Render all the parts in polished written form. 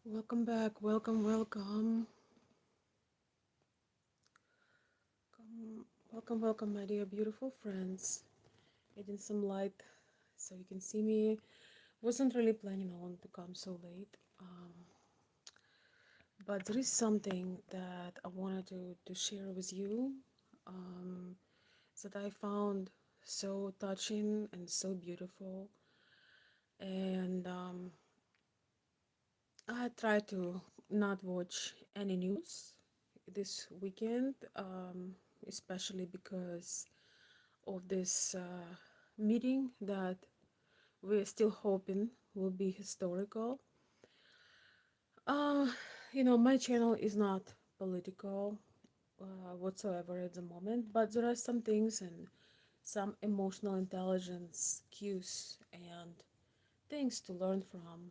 Welcome back. Welcome. Welcome, my dear beautiful friends. Getting some light so you can see me. Wasn't really planning on to come so late. But there is something that I wanted to share with you that I found so touching and so beautiful. And I try to not watch any news this weekend, especially because of this meeting that we're still hoping will be historical. Uh, my channel is not political whatsoever at the moment, but there are some things and some emotional intelligence cues and things to learn from.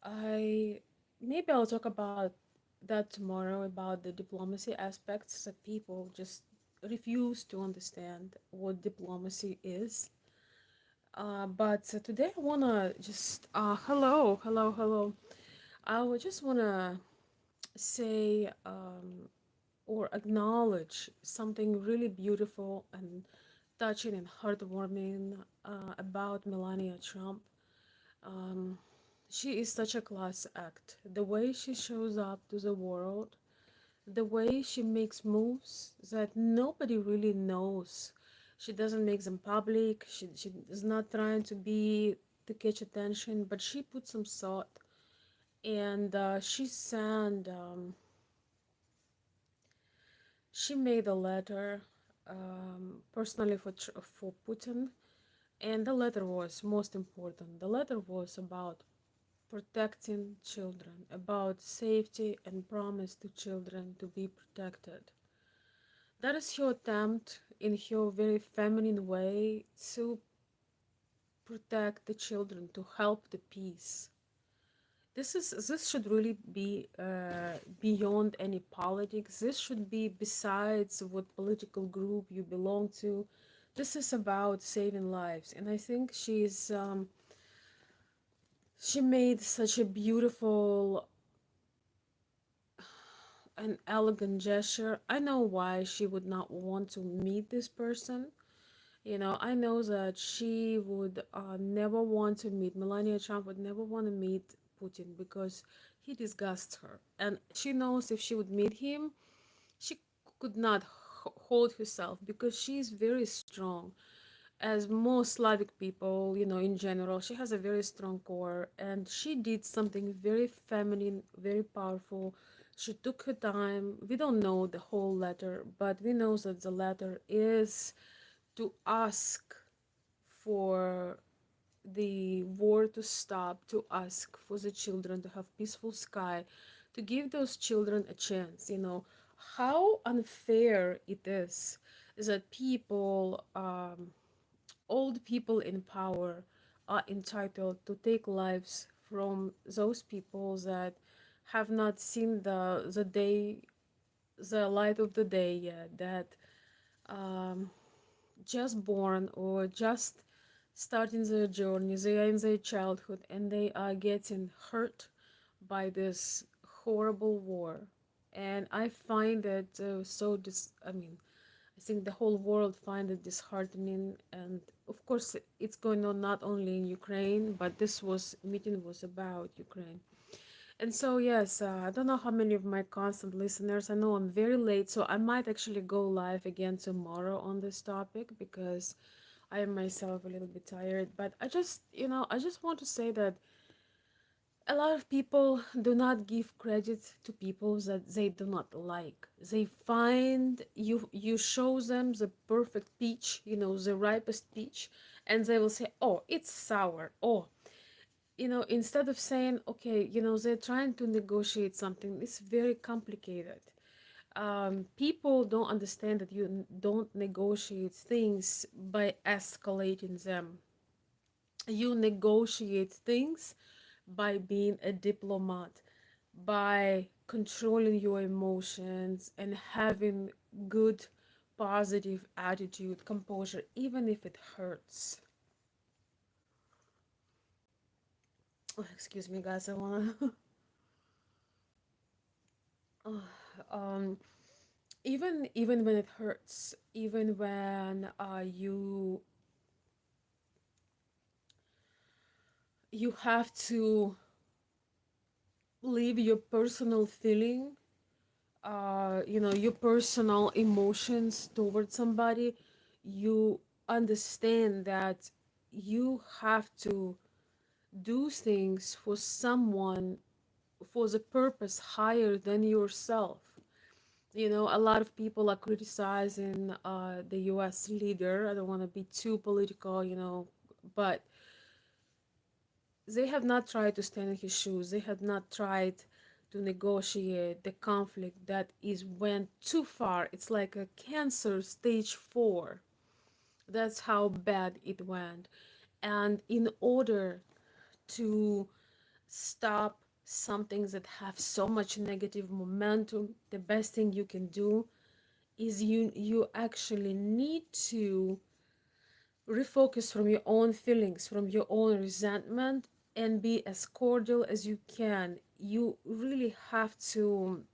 I maybe I'll talk about that tomorrow about the diplomacy aspects that people just refuse to understand what diplomacy is. But today I wanna just hello. I would just wanna say or acknowledge something really beautiful and touching and heartwarming about Melania Trump. She is such a class act. The way she shows up to the world, the way she makes moves that nobody really knows. She doesn't make them public. She is not trying to be to catch attention, but she put some thought and she made a letter personally for Putin, and the letter was most important. The letter was about protecting children, about safety and promise to children to be protected. That is her attempt in her very feminine way to protect the children, to help the peace. This should really be beyond any politics. This should be besides what political group you belong to. This is about saving lives, and I think she made such a beautiful and elegant gesture. I know why she would not want to meet this person. I know that she would never want to meet, Melania Trump would never want to meet Putin because he disgusts her. And she knows if she would meet him, she could not hold herself because she's very strong. As most Slavic people, in general, she has a very strong core and she did something very feminine, very powerful. She took her time. We don't know the whole letter, but we know that the letter is to ask for the war to stop, to ask for the children to have peaceful sky, to give those children a chance. How unfair it is that old people in power, are entitled to take lives from those people that have not seen the light of the day yet, that just born or just starting their journey, they are in their childhood and they are getting hurt by this horrible war. And I find it I mean, I think the whole world find it disheartening. And of course, it's going on not only in Ukraine, but this was meeting was about Ukraine. And so, yes, I don't know how many of my constant listeners. I know I'm very late, so I might actually go live again tomorrow on this topic because I am myself a little bit tired. But I just want to say that a lot of people do not give credit to people that they do not like. They find you show them the perfect peach, the ripest peach, and they will say, "Oh, it's sour." Oh, instead of saying, okay, they're trying to negotiate something, it's very complicated. People don't understand that you don't negotiate things by escalating them. You negotiate things by being a diplomat, by controlling your emotions and having good, positive attitude, composure, even if it hurts. Oh, excuse me, guys. I wanna. um, even when it hurts, even when you have to leave your personal feeling, your personal emotions towards somebody, you understand that you have to do things for someone for the purpose higher than yourself. A lot of people are criticizing the US leader. I don't want to be too political, but they have not tried to stand in his shoes. They have not tried to negotiate the conflict that is went too far. It's like a cancer stage 4. That's how bad it went. And in order to stop something that have so much negative momentum, the best thing you can do is you actually need to refocus from your own feelings, from your own resentment, and be as cordial as you can. You really have to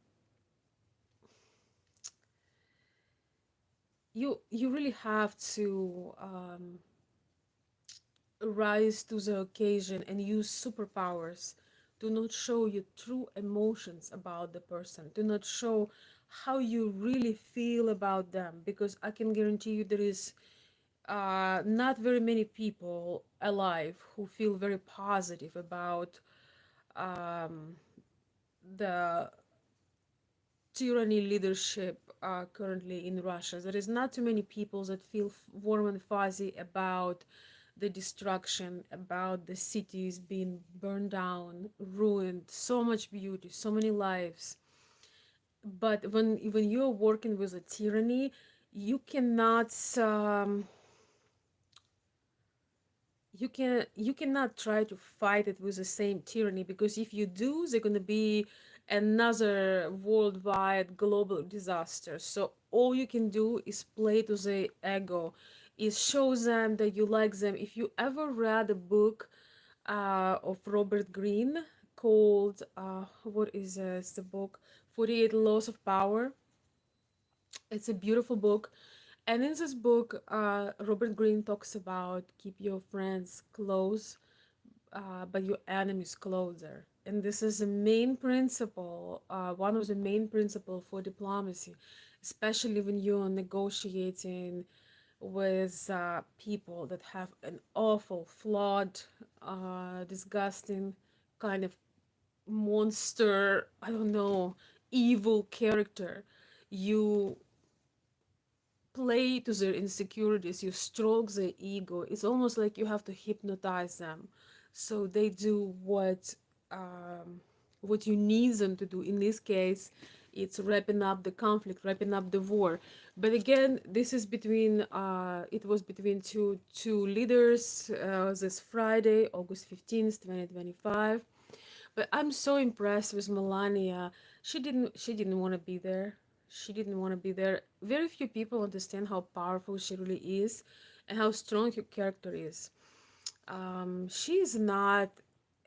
you really have to rise to the occasion and use superpowers. Do not show your true emotions about the person. Do not show how you really feel about them, because I can guarantee you there is not very many people alive who feel very positive about um, the tyranny leadership currently in Russia. There is not too many people that feel warm and fuzzy about the destruction, about the cities being burned down, ruined, so much beauty, so many lives. But when you're working with a tyranny, you cannot you cannot try to fight it with the same tyranny, because if you do, they're going to be another worldwide global disaster. So all you can do is play to the ego, is show them that you like them. If you ever read a book of Robert Greene called what is the book, 48 Laws of Power. It's a beautiful book. And in this book, Robert Greene talks about keep your friends close, but your enemies closer. And this is a main principle, one of the main principle for diplomacy, especially when you're negotiating with people that have an awful, flawed, disgusting kind of monster, I don't know, evil character. You play to their insecurities, you stroke their ego. It's almost like you have to hypnotize them so they do what you need them to do. In this case, it's wrapping up the conflict, wrapping up the war. But again, this is between it was between two leaders this Friday, August 15th, 2025. But I'm so impressed with Melania. She didn't want to be there. She didn't want to be there. Very few people understand how powerful she really is and how strong her character is. She is not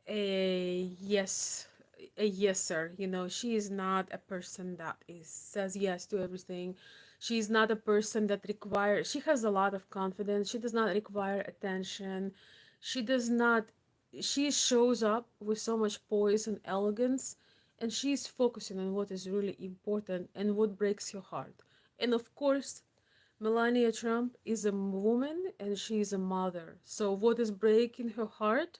a yeser. She is not a person that is says yes to everything. She's not a person that requires. She has a lot of confidence. She does not require attention. She does not. She shows up with so much poise and elegance, and she's focusing on what is really important and what breaks your heart. And of course, Melania Trump is a woman and she is a mother. So what is breaking her heart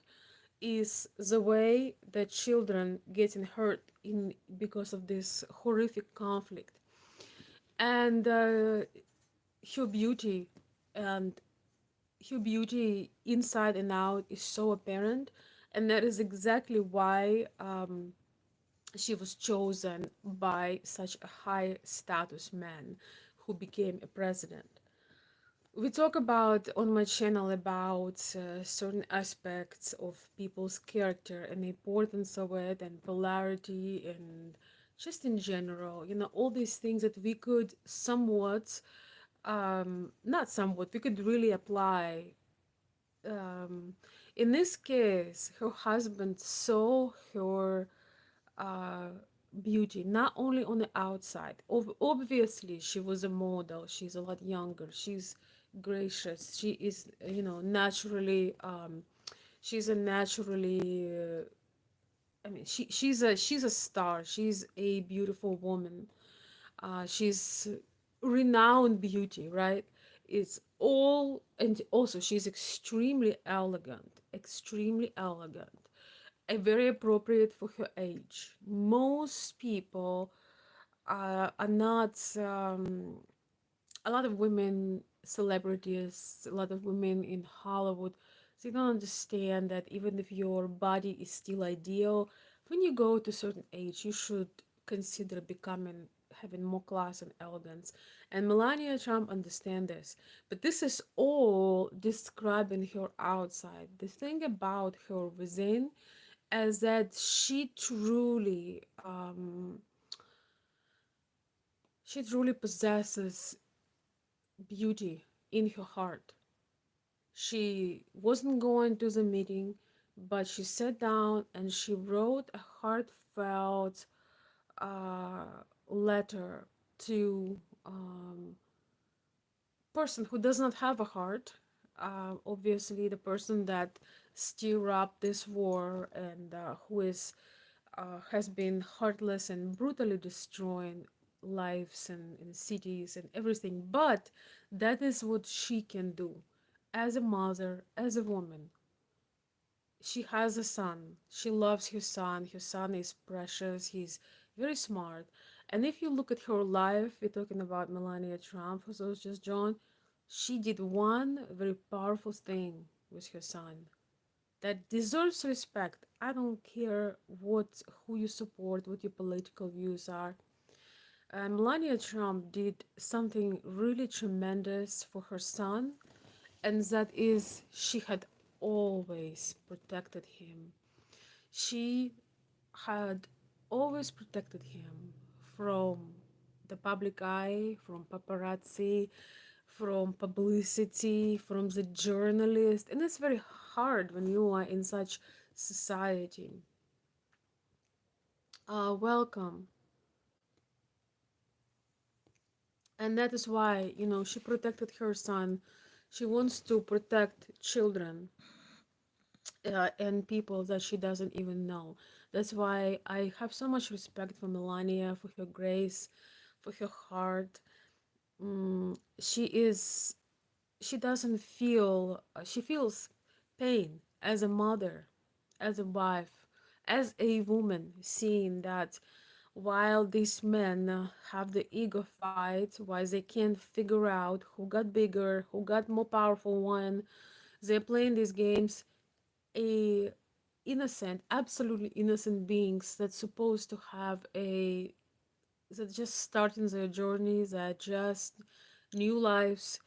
is the way that children getting hurt in because of this horrific conflict. And her beauty and her beauty inside and out is so apparent, and that is exactly why she was chosen by such a high status man who became a president. We talk about on my channel about certain aspects of people's character and the importance of it, and polarity, and just in general, all these things that we could somewhat, not somewhat, we could really apply in this case, her husband saw her uh, beauty, not only on the outside. Obviously, she was a model. She's a lot younger. She's gracious. She is, naturally. She's a naturally. She's a star. She's a beautiful woman. She's renowned beauty, right? It's all, and also she's extremely elegant, extremely elegant, and very appropriate for her age. Most people are not. A lot of women celebrities, a lot of women in Hollywood, they don't understand that even if your body is still ideal, when you go to a certain age, you should consider becoming having more class and elegance. And Melania Trump understand this, but this is all describing her outside. The thing about her within is that she truly possesses beauty in her heart. She wasn't going to the meeting, but she sat down and she wrote a heartfelt letter to person who does not have a heart. Obviously, the person that stir up this war and who is has been heartless and brutally destroying lives and cities and everything. But that is what she can do as a mother, as a woman. She has a son. She loves her son. Her son is precious. He's very smart. And if you look at her life, we're talking about Melania Trump, who was just John, she did one very powerful thing with her son that deserves respect. I don't care who you support, what your political views are. Melania Trump did something really tremendous for her son, and that is she had always protected him. She had always protected him from the public eye, from paparazzi, from publicity, from the journalist. And it's very hard when you are in such society. Welcome. And that is why, she protected her son. She wants to protect children and people that she doesn't even know. That's why I have so much respect for Melania, for her grace, for her heart. She is, she doesn't feel, she feels pain as a mother, as a wife, as a woman, seeing that while these men have the ego fight, while they can't figure out who got bigger, who got more powerful one, they're playing these games. A innocent, absolutely innocent beings that's supposed to have a that just starting their journey, that just new lives,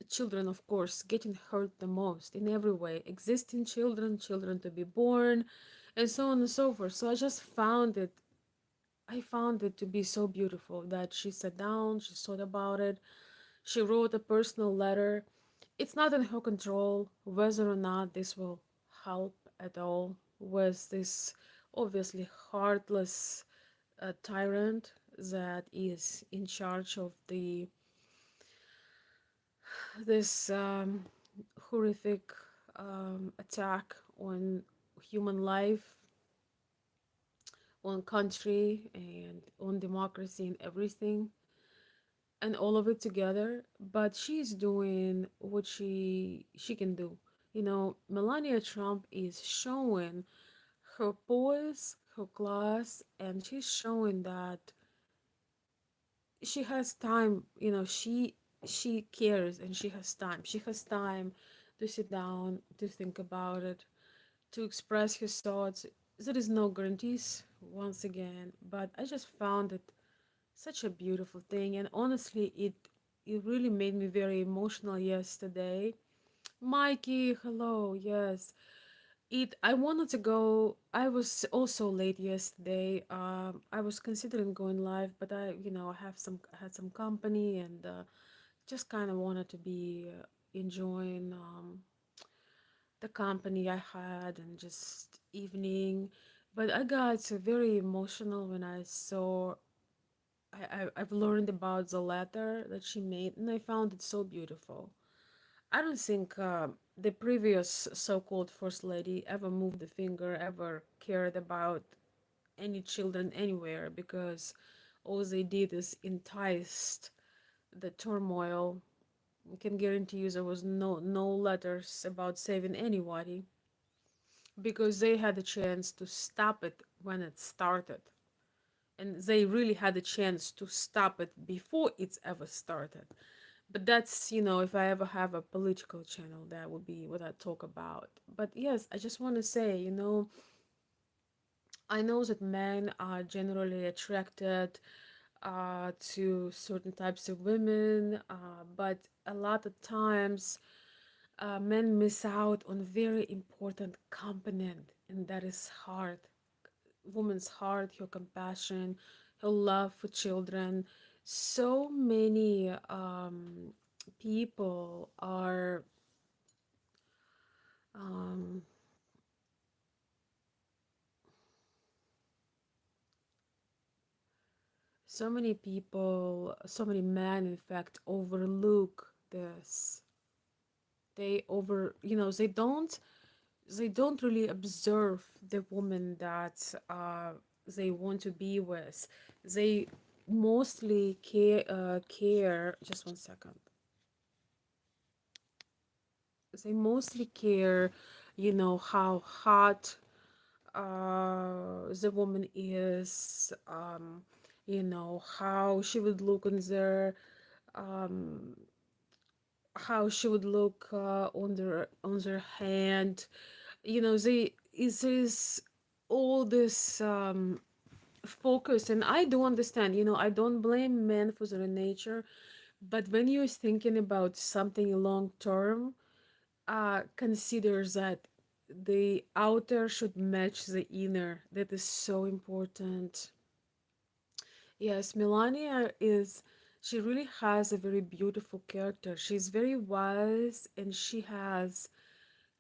children of course getting hurt the most in every way, existing children, children to be born, and so on and so forth. So I found it to be so beautiful that she sat down, she thought about it, she wrote a personal letter. It's not in her control whether or not this will help at all with this obviously heartless tyrant that is in charge of this horrific attack on human life, on country, and on democracy and everything, and all of it together. But she's doing what she can do. Melania Trump is showing her poise, her class, and she's showing that she has time. She cares and she has time. She has time to sit down, to think about it, to express his thoughts. There is no guarantees once again, but I just found it such a beautiful thing, and honestly, it really made me very emotional yesterday. Mikey, hello. Yes, it. I wanted to go. I was also late yesterday. I was considering going live, but I had some company and just kind of wanted to be enjoying. the company I had and just evening. But I got very emotional when I saw. I've learned about the letter that she made, and I found it so beautiful. I don't think the previous so-called first lady ever moved a finger, ever cared about any children anywhere, because all they did is enticed the turmoil. I can guarantee you there was no letters about saving anybody, because they had a chance to stop it when it started, and they really had a chance to stop it before it's ever started. But that's, if I ever have a political channel, that would be what I talk about. But yes, I just want to say, I know that men are generally attracted to certain types of women, but a lot of times men miss out on very important component, and that is heart. Woman's heart, her compassion, her love for children. So many people are um, so many men, in fact, overlook this. They don't really observe the woman that they want to be with. They mostly care. Just one second. They mostly care, how hot the woman is, how she would look on their how she would look on their hand. They is this all this focus, and I do understand. I don't blame men for their nature, but when you're thinking about something long term, considers that the outer should match the inner. That is so important. Yes, Melania she really has a very beautiful character. She's very wise, and she has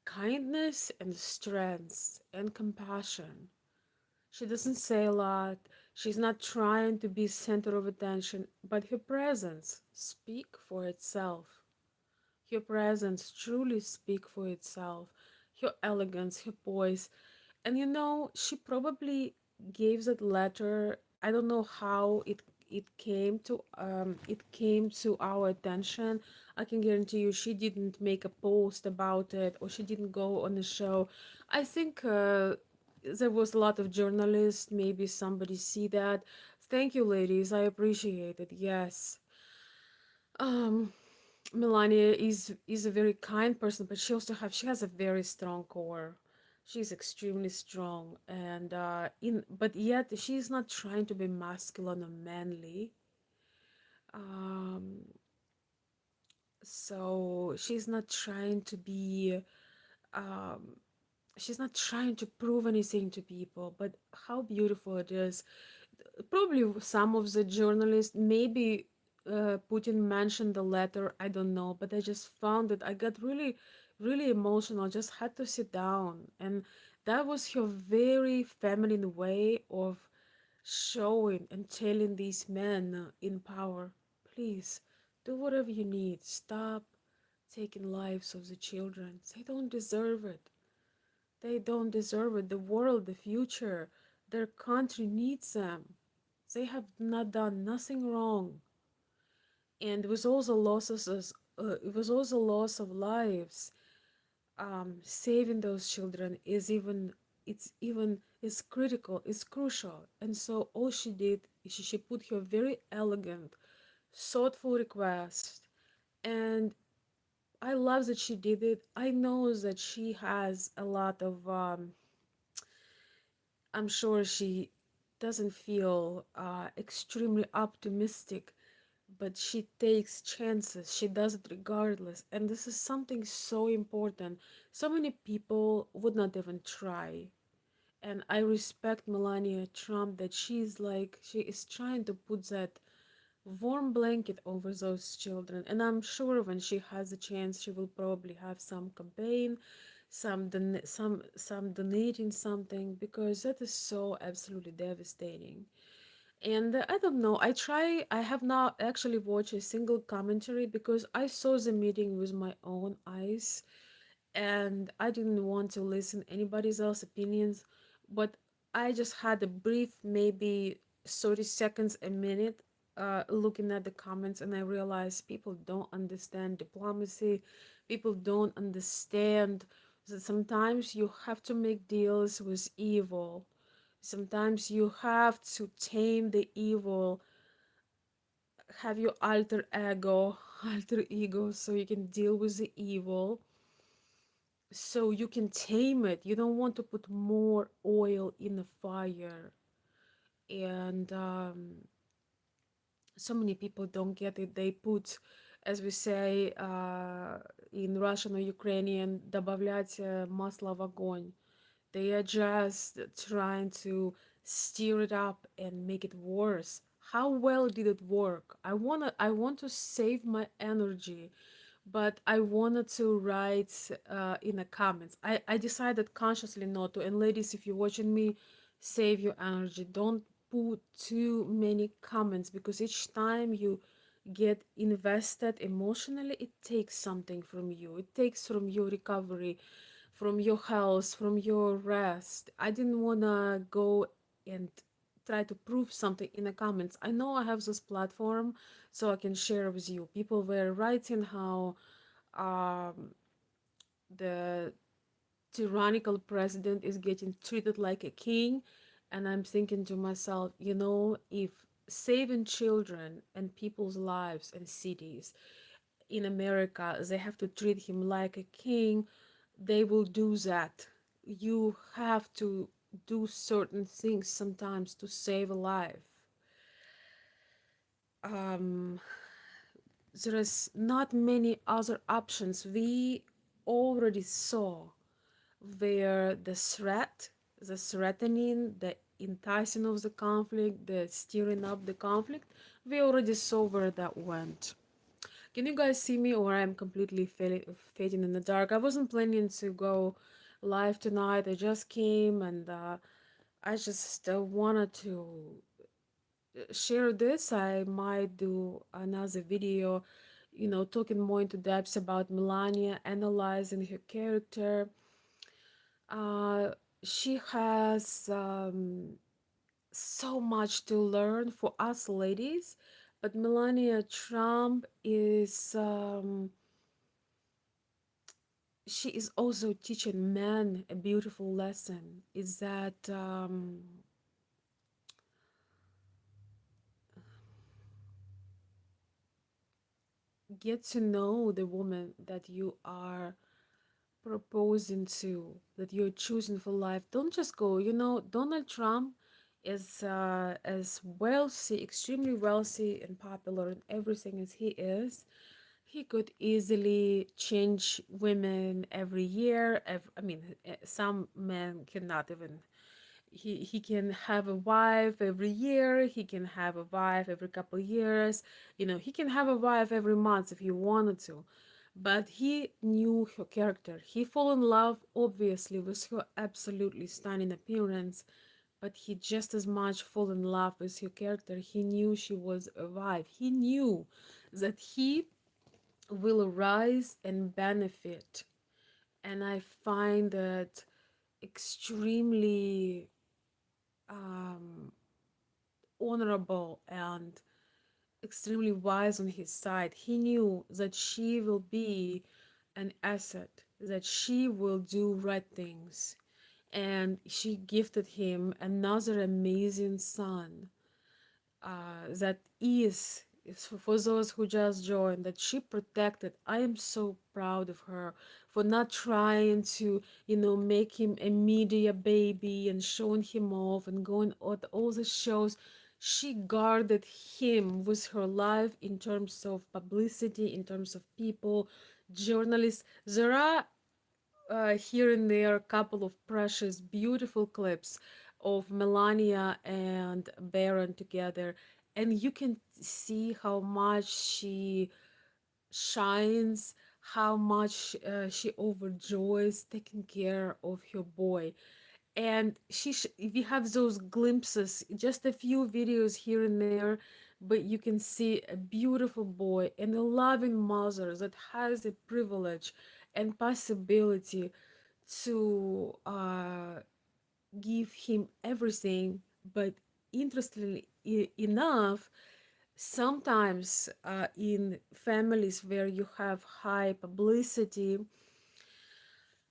kindness and strength and compassion. She doesn't say a lot. She's not trying to be center of attention, but her presence speak for itself. Her presence truly speak for itself. Her elegance, her poise. And she probably gave that letter. I don't know how it came to our attention. I can guarantee you she didn't make a post about it, or she didn't go on the show. I think there was a lot of journalists, maybe somebody see that. Thank you, ladies, I appreciate it. Yes. um Melania is a very kind person, but she has a very strong core. She's extremely strong, and in but yet she's not trying to be masculine or manly. Um, so um, she's not trying to prove anything to people. But how beautiful it is. Probably some of the journalists, maybe Putin mentioned the letter, I don't know, but I just found it. I got really, really emotional. Just had to sit down, and that was her very feminine way of showing and telling these men in power, please do whatever you need. Stop taking lives of the children. They don't deserve it. They don't deserve it. The world, the future, their country needs them. They have not done nothing wrong. And it was also loss of lives. Saving those children is critical, is crucial. And so all she did is she put her very elegant, thoughtful request. And I love that she did it. I know that she has a lot of I'm sure she doesn't feel extremely optimistic, but she takes chances. She does it regardless. And this is something so important. So many people would not even try. And I respect Melania Trump that she is trying to put that warm blanket over those children. And I'm sure when she has a chance, she will probably have some campaign some donating something, because that is so absolutely devastating. And I don't know. I have not actually watched a single commentary because I saw the meeting with my own eyes, and I didn't want to listen anybody else's opinions. But I just had a brief, maybe 30 seconds, a minute, looking at the comments, and I realized people don't understand diplomacy. People don't understand that sometimes you have to make deals with evil. Sometimes you have to tame the evil, have your alter ego, so you can deal with the evil, so you can tame it. You don't want to put more oil in the fire. And so many people don't get it. They put, as we say in Russian or Ukrainian, добавлять масло в огонь. They are just trying to stir it up and make it worse. How well did it work? I want to save my energy, but I wanted to write in the comments. I decided consciously not to. And ladies, if you're watching me, save your energy. Don't put too many comments, because each time you get invested emotionally, it takes something from you. It takes from your recovery, from your health, from your rest. I didn't want to go and try to prove something in the comments. I know I have this platform so I can share with you. People were writing how um, the tyrannical president is getting treated like a king. And I'm thinking to myself, if saving children and people's lives and cities in America, they have to treat him like a king, they will do that. You have to do certain things sometimes to save a life. Um, there is not many other options. We already saw where the threatening, the enticing of the conflict, the stirring up the conflict, we already saw where that went. Can you guys see me, or I'm completely fading in the dark? I wasn't planning to go live tonight. I just came, and I just wanted to share this. I might do another video, talking more into depth about Melania, analyzing her character. Uh, she has so much to learn for us ladies, but Melania Trump is. She is also teaching men a beautiful lesson, is that get to know the woman that you are proposing to, that you're choosing for life. Don't just go, Donald Trump is as wealthy, extremely wealthy and popular in everything as he is. He could easily change women every year. I mean, some men cannot even. He can have a wife every year. He can have a wife every couple years. He can have a wife every month if he wanted to. But he knew her character. He fell in love, obviously, with her absolutely stunning appearance, but he just as much fell in love with her character. He knew she was a wife. He knew that he will rise and benefit. And I find that extremely honorable and extremely wise on his side. He knew that she will be an asset, that she will do right things. And she gifted him another amazing son, that is for those who just joined, that she protected. I am so proud of her for not trying to make him a media baby and showing him off and going on all the shows. She guarded him with her life in terms of publicity, in terms of people, journalists. There are here and there a couple of precious, beautiful clips of Melania and Baron together, and you can see how much she shines, how much she overjoys taking care of her boy. And we have those glimpses, just a few videos here and there, but you can see a beautiful boy and a loving mother that has the privilege and possibility to give him everything. But interestingly enough, sometimes in families where you have high publicity,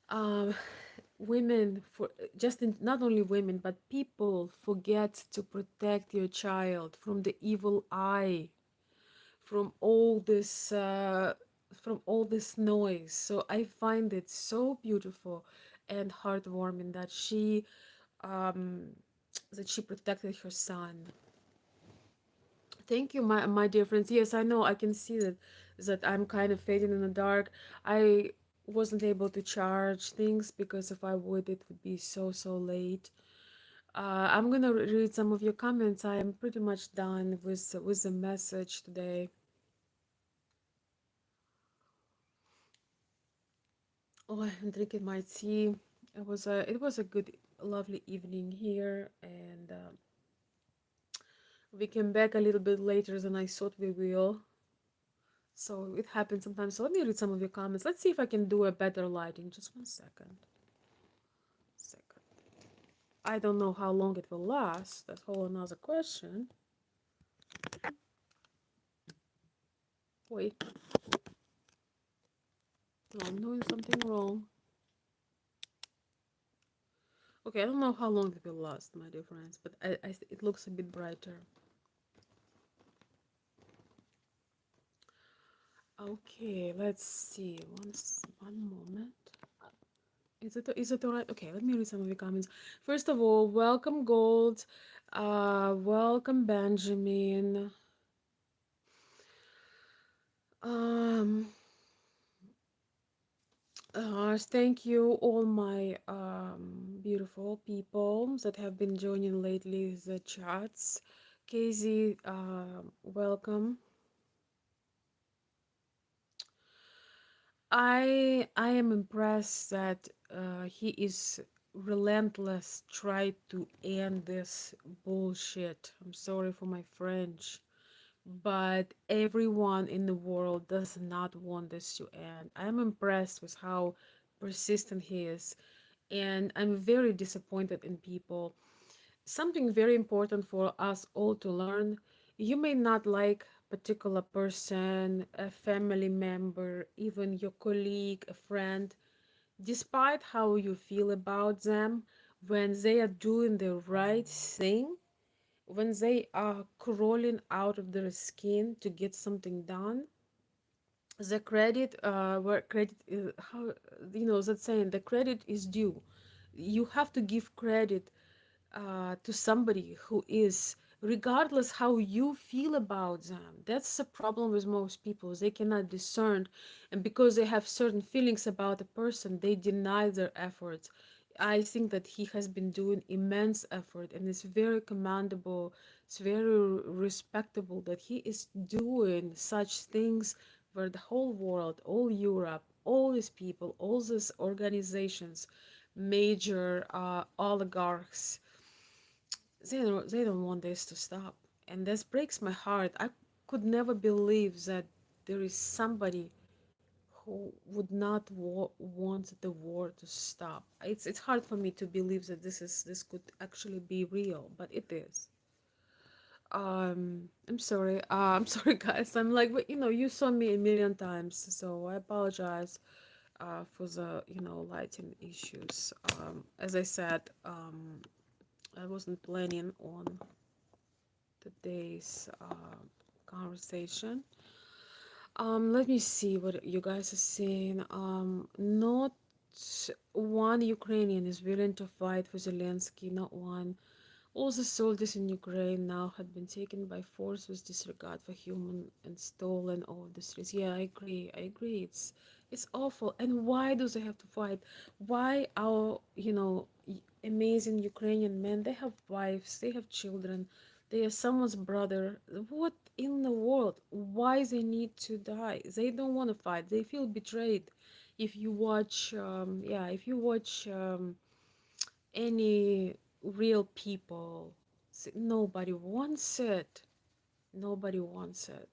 um, women for just not only women but people forget to protect your child from the evil eye, from all this noise. So I find it so beautiful and heartwarming um, that she protected her son. Thank you, my dear friends. Yes, I know. I can see that I'm kind of fading in the dark. I wasn't able to charge things because if I would, it would be so late. I'm gonna read some of your comments. I am pretty much done with the message today. Oh, I'm drinking my tea. It was a good, lovely evening here, and we came back a little bit later than I thought we will. So it happens sometimes. So let me read some of your comments. Let's see if I can do a better lighting. Just one second. Second. I don't know how long it will last. That's whole another question. Wait, no, I'm doing something wrong. Okay, I don't know how long it will last, my dear friends, but it looks a bit brighter. Okay, let's see. One moment. Is it all right? Okay, let me read some of the comments. First of all, welcome Gold. Welcome Benjamin. Um, Thank you, all my beautiful people that have been joining lately the chats. Casey, welcome. I am impressed that he is relentless try to end this bullshit. I'm sorry for my French, but everyone in the world does not want this to end. I'm impressed with how persistent he is, and I'm very disappointed in people. Something very important for us all to learn: you may not like particular person, a family member, even your colleague, a friend, despite how you feel about them, when they are doing the right thing, when they are crawling out of their skin to get something done, the credit where credit how that saying, the credit is due. You have to give credit to somebody who is, regardless how you feel about them. That's the problem with most people. They cannot discern, and because they have certain feelings about a person, they deny their efforts. I think that he has been doing immense effort, and it's very commendable, it's very respectable that he is doing such things where the whole world, all Europe, all these people, all these organizations, major oligarchs, they don't want this to stop, and this breaks my heart. I could never believe that there is somebody who would not want the war to stop. It's hard for me to believe that this could actually be real, but it is. I'm sorry. I'm sorry, guys. I'm like, but you saw me a million times, so I apologize for the lighting issues. As I said, I wasn't planning on today's conversation. Let me see what you guys are saying. Not one Ukrainian is willing to fight for Zelensky, not one. All the soldiers in Ukraine now had been taken by force with disregard for human and stolen all the streets. Yeah, I agree. I agree. It's awful. And why do they have to fight? Why our amazing Ukrainian men? They have wives. They have children. They are someone's brother. What in the world? Why they need to die? They don't want to fight. They feel betrayed. If you watch, if you watch any real people, nobody wants it. Nobody wants it.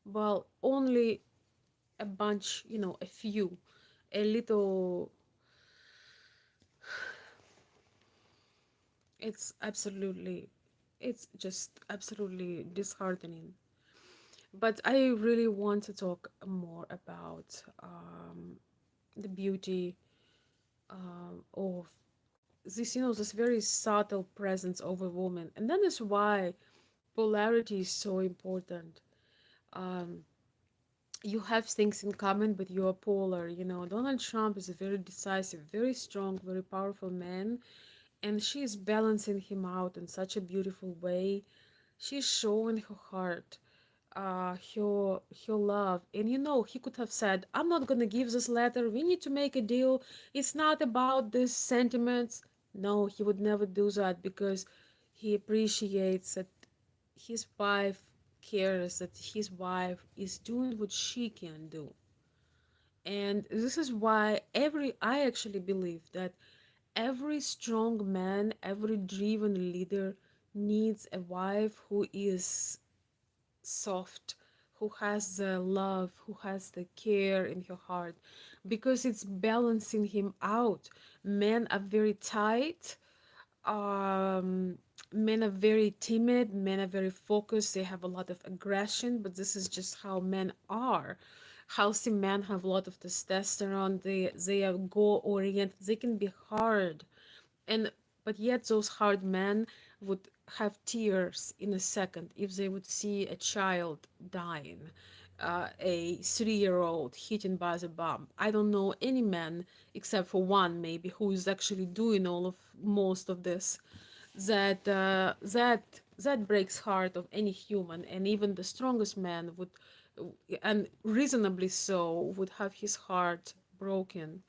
Well, only a bunch, a few, a little. It's absolutely, it's just absolutely disheartening. But I really want to talk more about the beauty of this, this very subtle presence of a woman. And that is why polarity is so important. Um, you have things in common, but you are polar. Donald Trump is a very decisive, very strong, very powerful man, and she is balancing him out in such a beautiful way. She's showing her heart, her love. And he could have said, I'm not gonna give this letter. We need to make a deal. It's not about these sentiments. No, he would never do that because he appreciates that his wife cares, that his wife is doing what she can do. And this is why I actually believe that every strong man, every driven leader needs a wife who is soft, who has the love, who has the care in her heart, because it's balancing him out. Men are very tight, um, men are very timid, men are very focused, they have a lot of aggression, but this is just how men are. Healthy men have a lot of testosterone, they are goal oriented, they can be hard, and but yet those hard men would have tears in a second if they would see a child dying, a 3-year old hit by the bomb. I don't know any man except for one maybe who is actually doing all of most of this, that breaks heart of any human, and even the strongest man would, and reasonably so, would have his heart broken.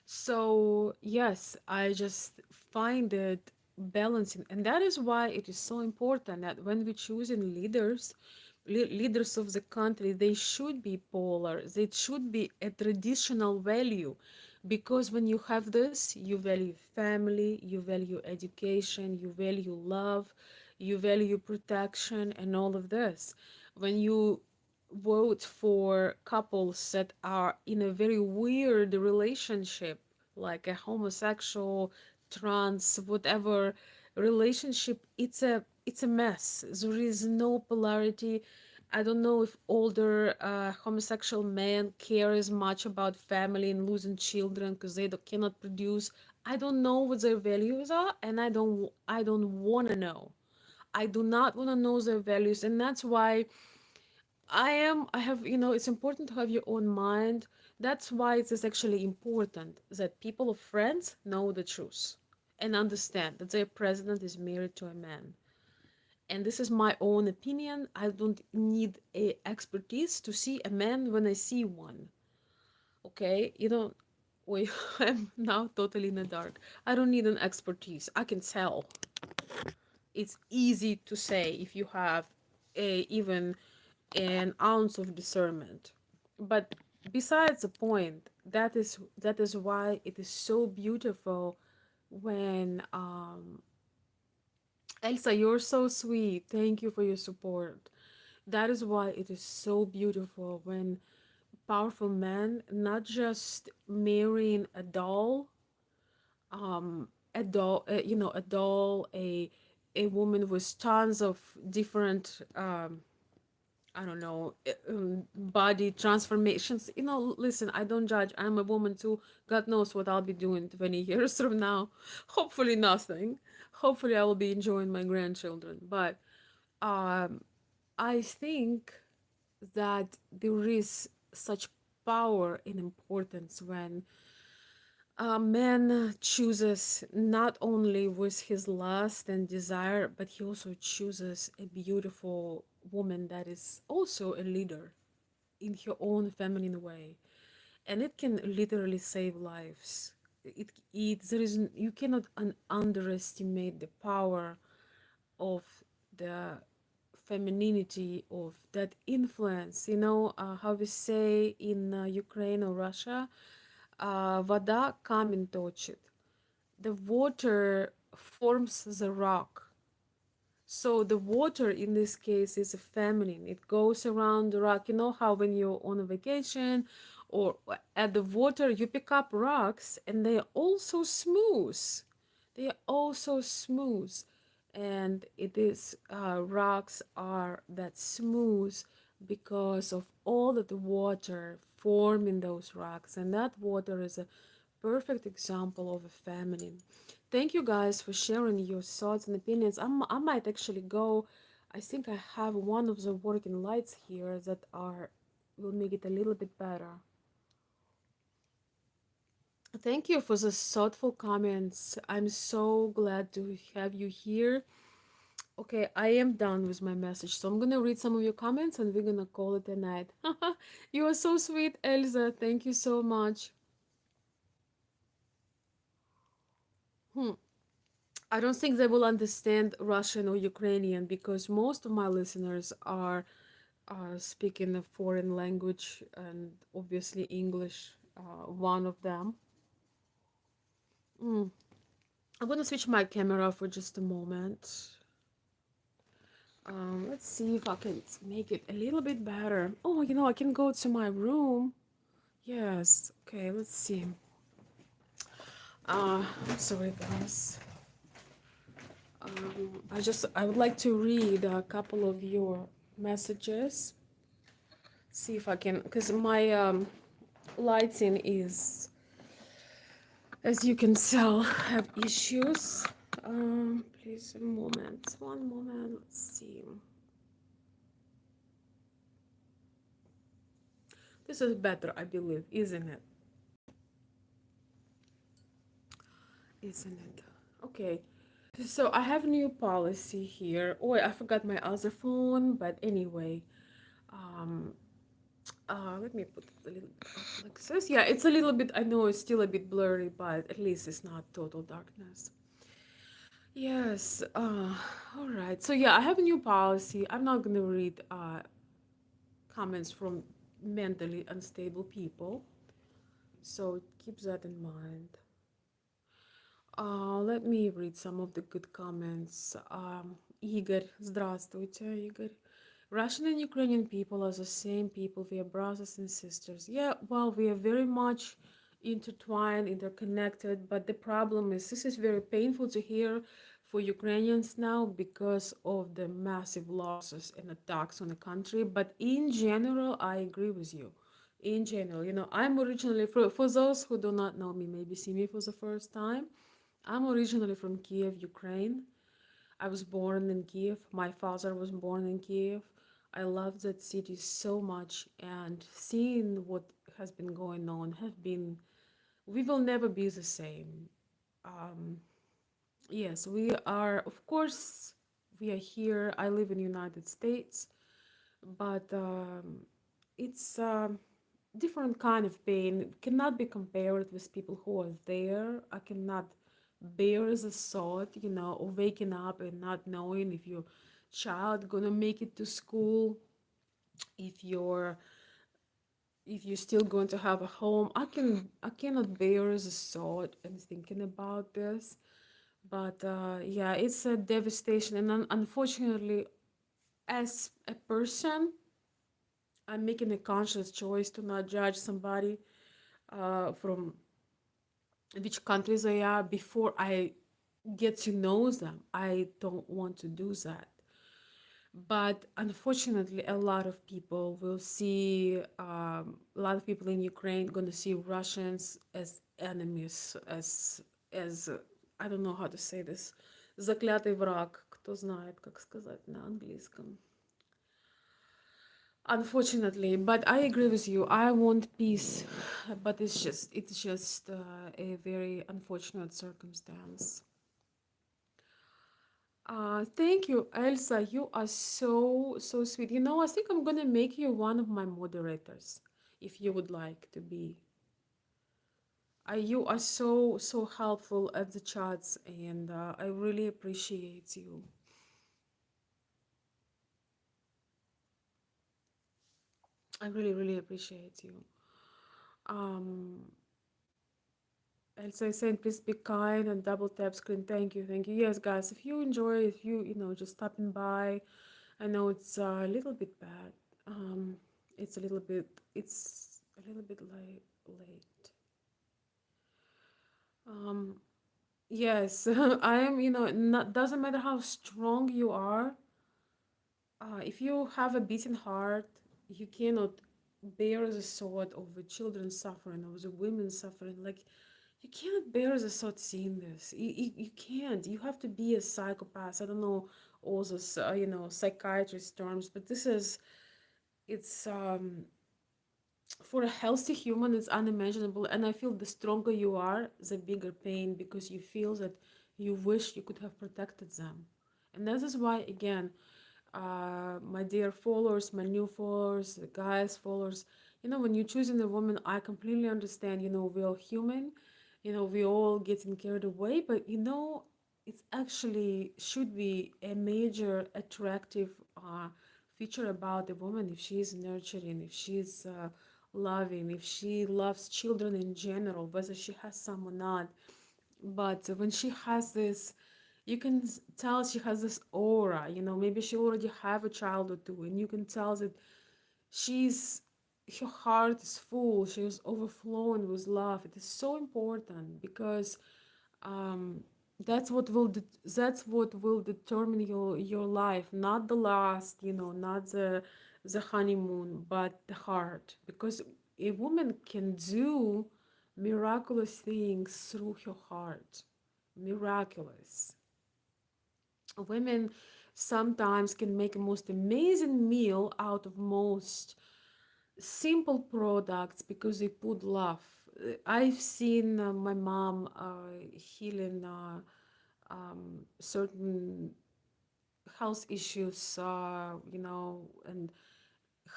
So, yes, I just find it balancing. And that is why it is so important that when we choosing leaders, leaders of the country, they should be polar. They should be a traditional value. Because when you have this, you value family, you value education, you value love, you value protection, and all of this. When you vote for couples that are in a very weird relationship, like a homosexual, trans, whatever relationship, it's a mess. There is no polarity. I don't know if older homosexual men care as much about family and losing children because cannot produce. I don't know what their values are, and I don't want to know. I do not want to know their values, and that's why it's important to have your own mind. That's why it is actually important that people of France know the truth and understand that their president is married to a man. And this is my own opinion. I don't need a expertise to see a man when I see one. Okay? Wait, I'm now totally in the dark. I don't need an expertise. I can tell. It's easy to say if you have even an ounce of discernment. But besides the point, that is why it is so beautiful when Elsa, you're so sweet. Thank you for your support. That is why it is so beautiful when powerful men not just marrying a doll, a woman with tons of different I don't know, body transformations. Listen, I don't judge. I'm a woman too. God knows what I'll be doing 20 years from now. Hopefully, nothing. Hopefully, I will be enjoying my grandchildren. But um, I think that there is such power and importance when a man chooses not only with his lust and desire, but he also chooses a beautiful woman that is also a leader in her own feminine way, and it can literally save lives. It there is You cannot underestimate the power of the femininity, of that influence. You know, how we say in Ukraine or Russia, вода камень точит. The water forms the rock. So the water in this case is feminine. It goes around the rock. You know how when you're on a vacation or at the water, you pick up rocks and they are also smooth. They are also smooth. And it is rocks are that smooth because of all of the water forming those rocks. And that water is a perfect example of a feminine. Thank you guys for sharing your thoughts and opinions. I might actually go. I think I have one of the working lights here that are will make it a little bit better. Thank you for the thoughtful comments. I'm so glad to have you here. Okay, I am done with my message. So I'm gonna read some of your comments and we're gonna call it a night. You are so sweet, Elsa. Thank you so much. Hmm. I don't think they will understand Russian or Ukrainian because most of my listeners are speaking a foreign language and obviously English, one of them. Mm. I'm gonna switch my camera for just a moment. Let's see if I can make it a little bit better. Oh, you know, I can go to my room. Yes. Okay, let's see. I'm sorry, guys. I would like to read a couple of your messages. See if I can, because my lighting is, as you can tell, have issues. Please, a moment. One moment. Let's see. This is better, I believe, isn't it? Isn't it? Okay. So I have a new policy here. Oh, I forgot my other phone, but anyway, um, let me put it a little bit up like this. Yeah, it's a little bit. I know it's still a bit blurry, but at least it's not total darkness. Yes. All right. So yeah, I have a new policy. I'm not gonna read comments from mentally unstable people. So keep that in mind. Let me read some of the good comments. Igor, здравствуйте, Igor. Russian and Ukrainian people are the same people. We are brothers and sisters. Yeah, well, we are very much intertwined, interconnected. But the problem is, this is very painful to hear for Ukrainians now because of the massive losses and attacks on the country. But in general, I agree with you. In general, you know, I'm originally, for those who do not know me, maybe see me for the first time, I'm originally from Kiev, Ukraine. I was born in Kiev. My father was born in Kiev. I love that city so much, and seeing what has been going on have been, we will never be the same. Um, yes, we are, of course, we are here. I live in the United States, but it's different kind of pain. It cannot be compared with people who are there. I cannot bear the thought, you know, of waking up and not knowing if your child gonna make it to school, if you're if you're still going to have a home. I cannot bear the thought and thinking about this. But yeah, it's a devastation, and unfortunately, as a person, I'm making a conscious choice to not judge somebody from which countries they are before I get to know them. I don't want to do that. But unfortunately, a lot of people will see, a lot of people in Ukraine gonna see Russians as enemies, as I don't know how to say this, заклятый враг. Кто знает, как сказать на английском. Unfortunately, but I agree with you. I want peace, but it's just a very unfortunate circumstance. Thank you, Elsa. You are so sweet. You know, I think I'm gonna make you one of my moderators, if you would like to be. You are so helpful at the chats, and I really appreciate you. I really, really appreciate you. Um, Elsa is saying, please be kind and double tap screen. Thank you, thank you. Yes, guys, if you enjoy, if you know, just stopping by, I know it's a little bit bad. Um, it's a little bit, it's a little bit late. Um, yes, I am, you know, not, doesn't matter how strong you are, if you have a beating heart, you cannot bear the thought of the children suffering, of the women suffering. Like, you cannot bear the thought seeing this. You can't. You have to be a psychopath. I don't know all those, you know, psychiatrist terms, but this is, it's, for a healthy human, it's unimaginable. And I feel the stronger you are, the bigger pain, because you feel that you wish you could have protected them. And that is why, again, my dear followers, my new followers, the guys, followers, you know, when you're choosing a woman, I completely understand, you know, we're all human, you know, we all getting carried away, but you know, it's actually should be a major attractive feature about a woman if she's nurturing, if she's loving, if she loves children in general, whether she has some or not. But when she has this, you can tell she has this aura, you know, maybe she already have a child or two, and you can tell that she's, her heart is full, she is overflowing with love. It is so important because um, that's what will that's what will determine your life, not the last, you know, not the honeymoon, but the heart. Because a woman can do miraculous things through her heart. Miraculous. Women sometimes can make a most amazing meal out of most simple products because they put love. I've seen my mom healing certain health issues, you know, and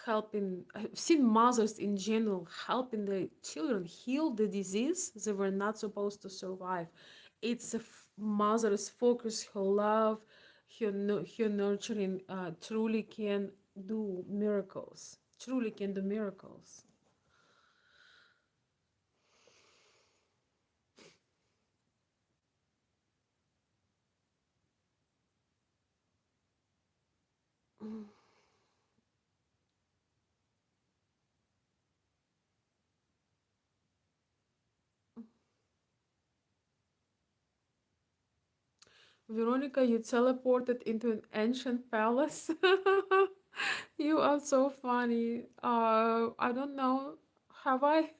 helping. I've seen mothers in general helping the children heal the disease they were not supposed to survive. It's a mother's focus, her love, her nurturing truly can do miracles. Truly can do miracles. Veronica, you teleported into an ancient palace. You are so funny. I don't know. Have I?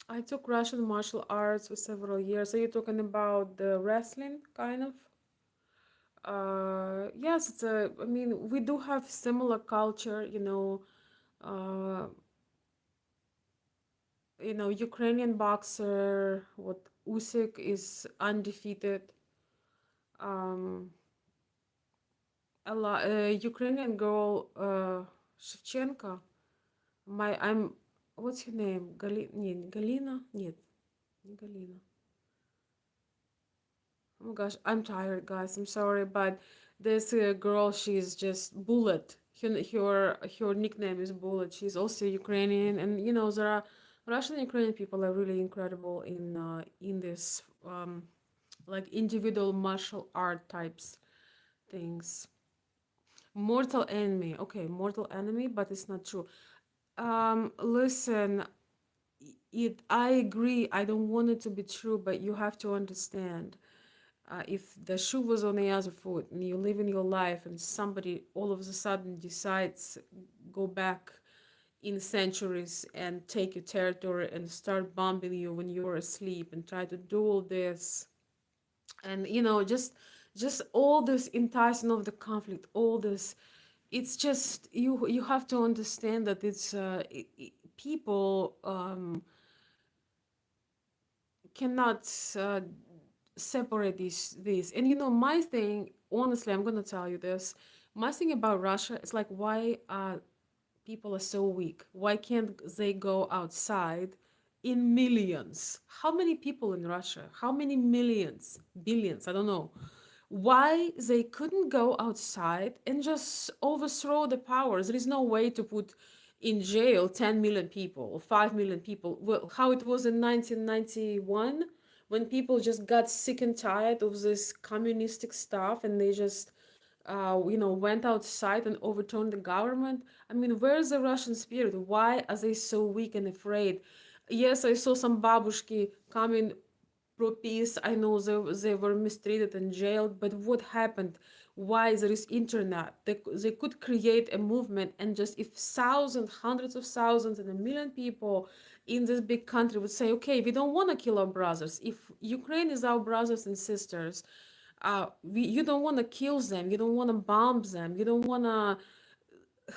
I took Russian martial arts for several years. Are you talking about the wrestling kind of? Yes, it's a. I mean, we do have similar culture. Uh, Ukrainian boxer. What Usyk is undefeated. Um, a lot. Ukrainian girl. Shevchenko. I'm. What's her name? Galina? Нет, не Galina. Oh my gosh, I'm tired, guys. I'm sorry, but this girl, she's just Bullet. Her nickname is Bullet. She's also Ukrainian, and you know there are Russian and Ukrainian people are really incredible in this like individual martial art types things. Mortal enemy, okay, mortal enemy, but it's not true. Listen, it. I agree. I don't want it to be true, but you have to understand if the shoe was on the other foot and you live in your life and somebody all of a sudden decides go back in centuries and take your territory and start bombing you when you're asleep and try to do all this and just all this enticing of the conflict, all this, it's just you have to understand that it's people cannot separate these. And my thing, honestly, I'm gonna tell you this. My thing about Russia is like, why people are so weak? Why can't they go outside in millions? How many people in Russia? How many millions? Billions? I don't know. why they couldn't go outside and just overthrow the powers. There is no way to put in jail 10 million people or 5 million people. Well, how it was in 1991 when people just got sick and tired of this communistic stuff and they just went outside and overturned the government. I mean, where's the Russian spirit? Why are they so weak and afraid? Yes, I saw some babushki coming pro peace. I know they were mistreated and jailed, but what happened? Why there is internet? They could create a movement, and just if thousands, hundreds of thousands, and a million people in this big country would say, okay, we don't want to kill our brothers. If Ukraine is our brothers and sisters, you don't want to kill them, you don't want to bomb them, you don't want to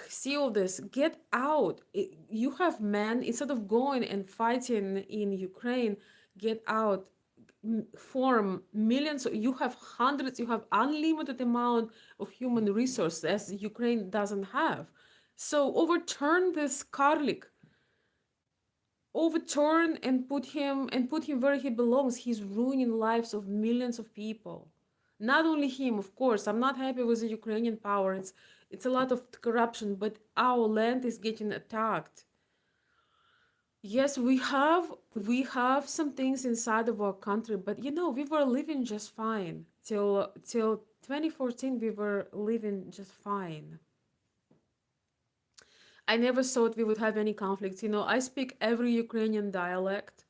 see all this. Get out. You have men, instead of going and fighting in Ukraine, get out, form millions. You have hundreds, you have unlimited amount of human resources as Ukraine doesn't have. So overturn this Karlik, overturn and put him where he belongs. He's ruining lives of millions of people. Not only him, of course. I'm not happy with the Ukrainian power. It's a lot of corruption, but our land is getting attacked. Yes, we have some things inside of our country, but we were living just fine till 2014. We were living just fine. I never thought we would have any conflicts. I speak every Ukrainian dialect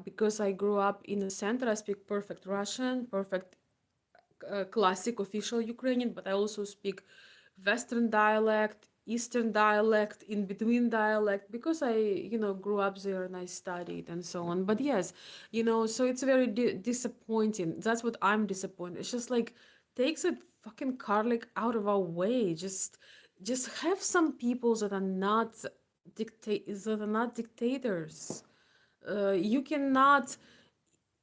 because I grew up in the center. I speak perfect Russian, perfect classic official Ukrainian, but I also speak Western dialect, Eastern dialect, in between dialect, because I, grew up there and I studied and so on. But yes, so it's very disappointing. That's what I'm disappointed. It's just like, takes that fucking garlic out of our way. Just have some people that are not dictators. You cannot.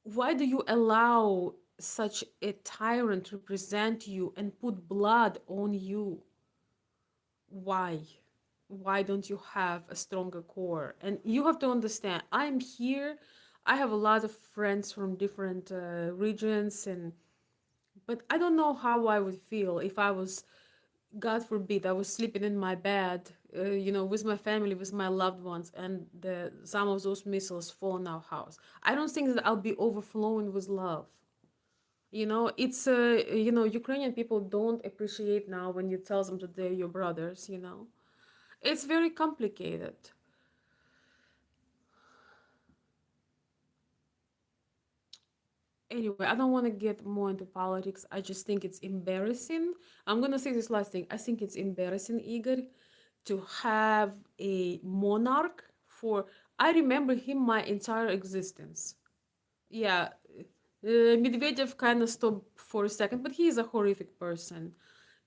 Why do you allow such a tyrant to represent you and put blood on you? Why? Why don't you have a stronger core? And you have to understand, I'm here. I have a lot of friends from different regions, but I don't know how I would feel if I was, God forbid, I was sleeping in my bed, with my family, with my loved ones, and some of those missiles fall in our house. I don't think that I'll be overflowing with love. It's Ukrainian people don't appreciate now when you tell them that they're your brothers. It's very complicated. Anyway, I don't want to get more into politics. I just think it's embarrassing. I'm going to say this last thing. I think it's embarrassing, Igor, to have a monarch for. I remember him my entire existence. Yeah, Medvedev kind of stopped for a second, but he is a horrific person.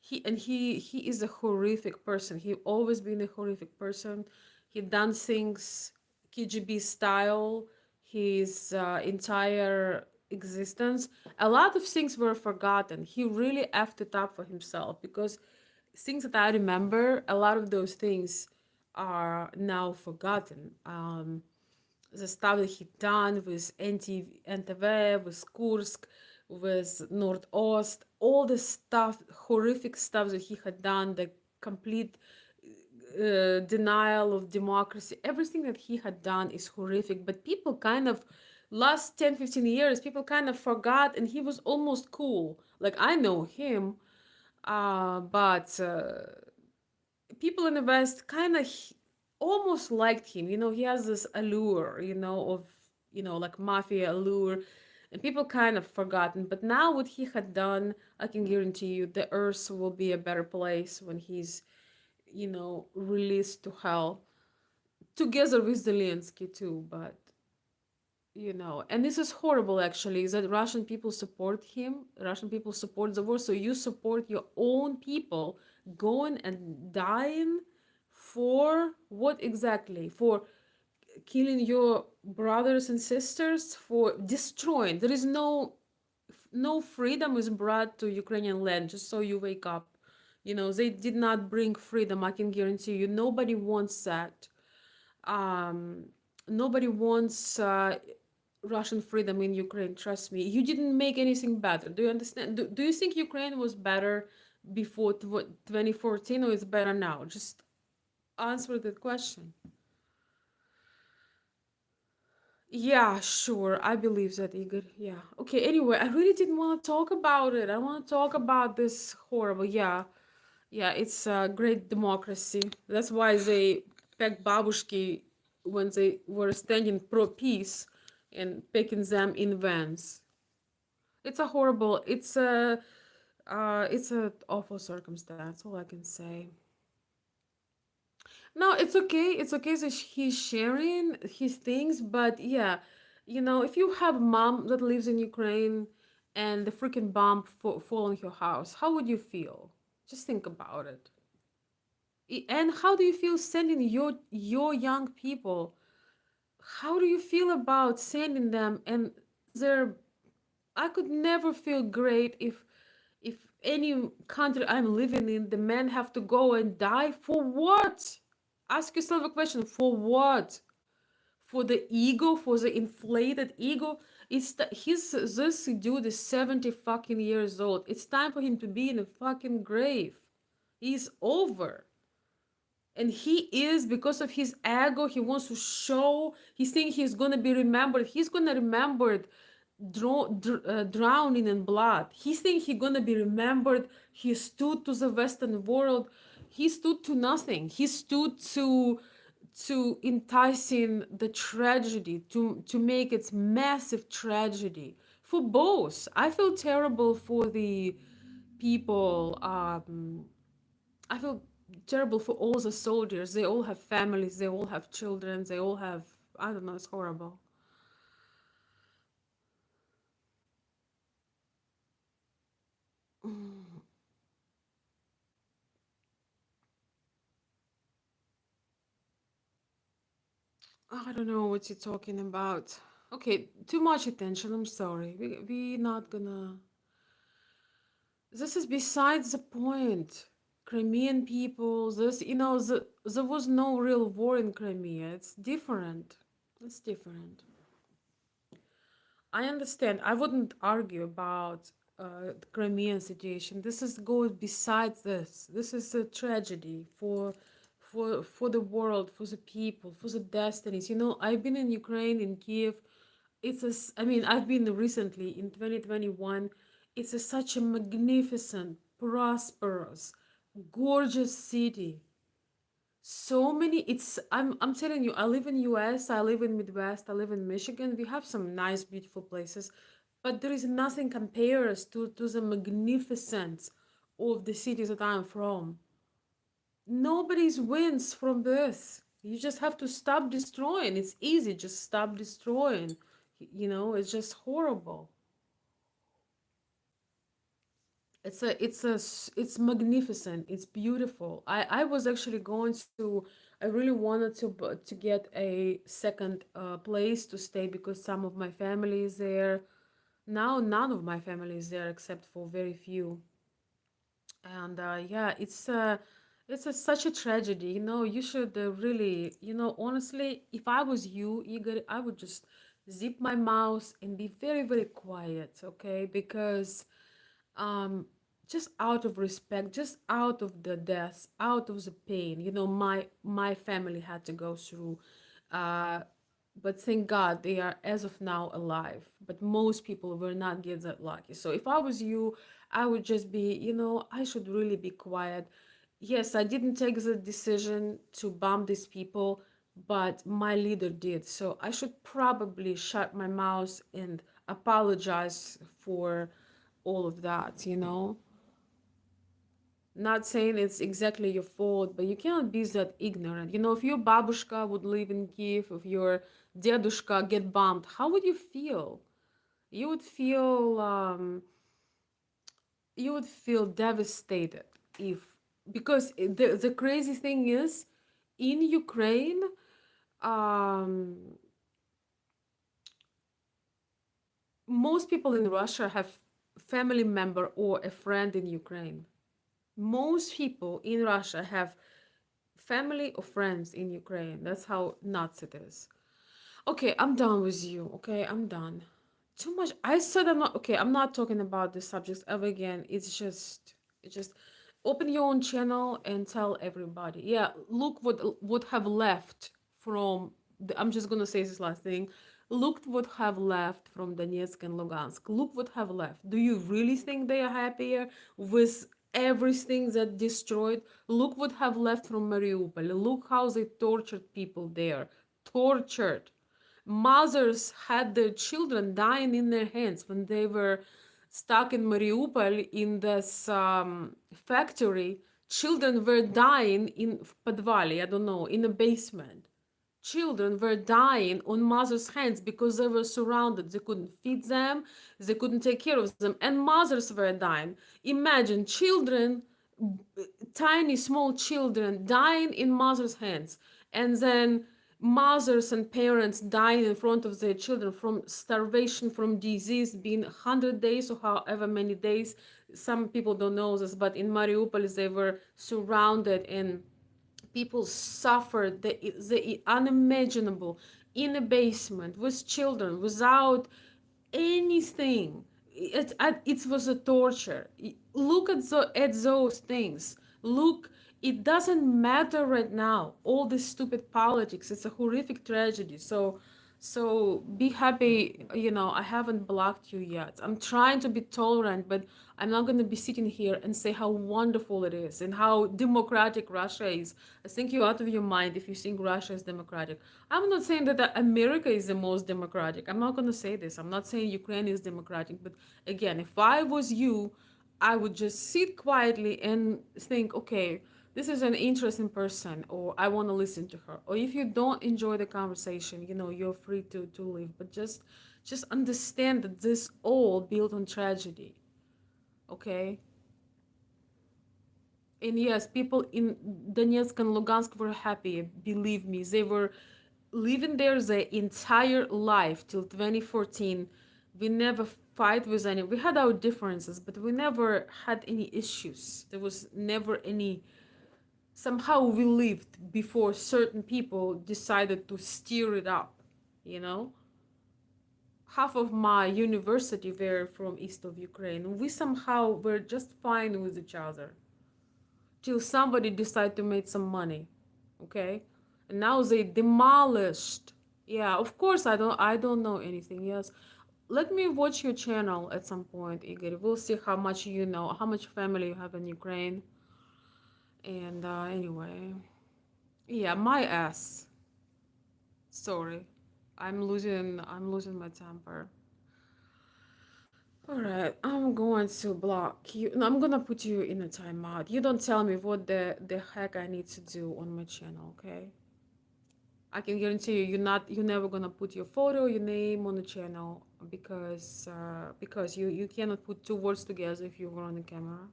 He is a horrific person. He always been a horrific person. He done things KGB style. His entire existence. A lot of things were forgotten. He really effed it up for himself because things that I remember, a lot of those things are now forgotten. The stuff that he done with NTV, with Kursk, with Nordost, all the stuff, horrific stuff that he had done, the complete denial of democracy, everything that he had done is horrific. But people kind of, last 10, 15 years, people kind of forgot, and he was almost cool. Like, I know him, but people in the West kind of almost liked him. He has this allure, of, like mafia allure, and people kind of forgotten. But now what he had done, I can guarantee you, the earth will be a better place when he's, released to hell, together with Zelensky too. But and this is horrible actually, is that Russian people support him, Russian people support the war, so you support your own people going and dying for what exactly? For killing your brothers and sisters, for destroying. There is no freedom is brought to Ukrainian land, just so you wake up. They did not bring freedom, I can guarantee you. Nobody wants that. Nobody wants Russian freedom in Ukraine. Trust me, you didn't make anything better. Do you understand? Do you think Ukraine was better before 2014 or it's better now? Just answer that question. Yeah, sure. I believe that, Igor. Yeah. Okay, anyway, I really didn't want to talk about it. I want to talk about this horrible. Yeah. Yeah, it's a great democracy. That's why they pecked babushki when they were standing pro peace and picking them in vans. It's a horrible, it's a awful circumstance. All I can say. No, it's okay. It's okay that he's sharing his things, but yeah, if you have a mom that lives in Ukraine and the freaking bomb fall on your house, how would you feel? Just think about it. And how do you feel sending your young people? How do you feel about sending them and their I could never feel great if any country I'm living in, the men have to go and die for what? Ask yourself a question, for what? For the ego, for the inflated ego. This dude is 70 fucking years old. It's time for him to be in a fucking grave. He's over. And he is, because of his ego, he wants to show, he's thinking he's gonna be remembered. He's gonna remembered drowning in blood. He's thinking he's gonna be remembered. He stood to the Western world. He stood to nothing. He stood to enticing the tragedy, to make its massive tragedy for both. I feel terrible for the people. I feel terrible for all the soldiers. They all have families. They all have children. They all have. I don't know. It's horrible. I don't know what you're talking about. Okay, too much attention. I'm sorry. We not gonna. This is besides the point. Crimean people. There was no real war in Crimea. It's different. It's different. I understand. I wouldn't argue about the Crimean situation. This is goes besides this. This is a tragedy for the world, for the people, for the destinies. I've been in Ukraine, in Kiev. I mean, I've been recently in 2021. It's such a magnificent, prosperous, gorgeous city. So many, I'm telling you, I live in US, I live in Midwest, I live in Michigan. We have some nice beautiful places, but there is nothing compares to the magnificence of the cities that I'm from. Nobody's wins from this. You just have to stop destroying. It's easy, just stop destroying. It's just horrible. It's magnificent. It's beautiful. I was actually going to. I really wanted to get a second place to stay because some of my family is there. Now none of my family is there except for very few. And yeah, such a tragedy. You should really, honestly, if I was you, Igor, I would just zip my mouth and be very, very quiet, okay? Because um just out of respect, just out of the death, out of the pain, my family had to go through, uh but thank God they are as of now alive, but most people were not get that lucky. So if I was you, I would just be, I should really be quiet. Yes, I didn't take the decision to bomb these people, but my leader did, so I should probably shut my mouth and apologize for all of that. Not saying it's exactly your fault, but you cannot be that ignorant. If your babushka would live in Kiev, if your dedushka get bombed, how would you feel? You would feel devastated if because the crazy thing is in Ukraine, um, most people in Russia have family member or a friend in Ukraine. Most people in Russia have family or friends in Ukraine. That's how nuts it is. Okay, I'm done with you. Okay, I'm done. Too much. I said I'm not okay. I'm not talking about this subject ever again. It's just open your own channel and tell everybody. Yeah, look what would have left from. I'm just gonna say this last thing. Look what have left from Donetsk and Lugansk. Look what have left. Do you really think they are happier with everything that destroyed? Look what have left from Mariupol. Look how they tortured people there. Tortured. Mothers had their children dying in their hands when they were stuck in Mariupol in this factory. Children were dying in Podvali, I don't know, in a basement. Children were dying on mothers' hands because they were surrounded. They couldn't feed them, they couldn't take care of them, and mothers were dying. Imagine children, tiny small children dying in mothers' hands, and then mothers and parents dying in front of their children from starvation, from disease, being 100 days or however many days. Some people don't know this, but in Mariupol they were surrounded, and people suffered the unimaginable in a basement with children without anything. It was a torture. Look at those things. Look, it doesn't matter right now. All this stupid politics. It's a horrific tragedy. So be happy. I haven't blocked you yet. I'm trying to be tolerant, but I'm not going to be sitting here and say how wonderful it is and how democratic Russia is. I think you're out of your mind if you think Russia is democratic. I'm not saying that America is the most democratic. I'm not going to say this. I'm not saying Ukraine is democratic. But again, if I was you, I would just sit quietly and think, okay, this is an interesting person, or I want to listen to her. Or if you don't enjoy the conversation, you're free to leave. But just understand that this all built on tragedy. Okay? And yes, people in Donetsk and Lugansk were happy. Believe me, they were living there their entire life till 2014. We never fight with any. We had our differences, but we never had any issues. There was never any. Somehow we lived before certain people decided to stir it up. You know, half of my university were from east of Ukraine. We somehow were just fine with each other till somebody decided to make some money. Okay, and now they demolished. Yeah, of course I don't know anything. Yes, let me watch your channel at some point, Igor. We'll see how much you know, how much family you have in Ukraine. And anyway, yeah, my ass. Sorry, I'm losing my temper. All right, I'm going to block you. No, I'm gonna put you in a timeout. You don't tell me what the heck I need to do on my channel, okay? I can guarantee you, you're never gonna put your photo, your name on the channel because you cannot put two words together if you were on the camera.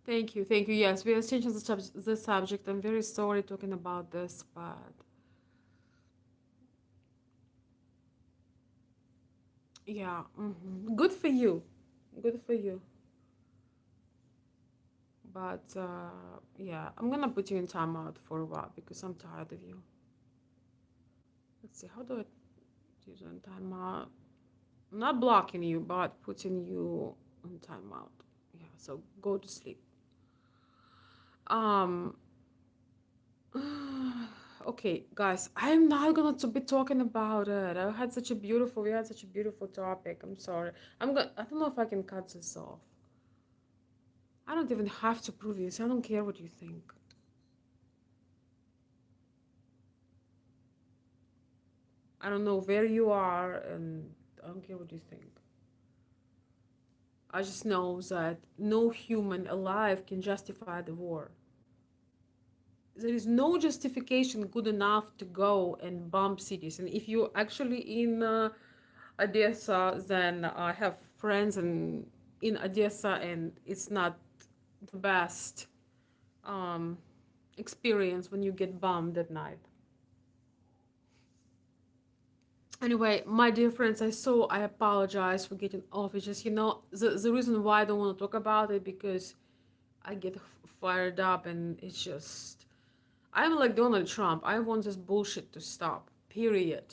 Thank you, thank you. Yes, we are changing the subject. I'm very sorry talking about this, but yeah, good for you, good for you. But yeah, I'm gonna put you in timeout for a while because I'm tired of you. Let's see, how do I do it in timeout? I'm not blocking you, but putting you on timeout. Yeah, so go to sleep. Um, okay, guys, I'm not gonna to be talking about it. We had such a beautiful topic. I'm sorry. I don't know if I can cut this off. I don't even have to prove this. I don't care what you think. I don't know where you are, and I don't care what you think. I just know that no human alive can justify the war. There is no justification good enough to go and bomb cities. And if you're actually in Odessa, then I have friends in Odessa, and it's not the best um, experience when you get bombed at night. Anyway, my dear friends, I apologize for getting off. It's just, the reason why I don't want to talk about it because I get fired up, and it's just, I'm like Donald Trump. I want this bullshit to stop. period.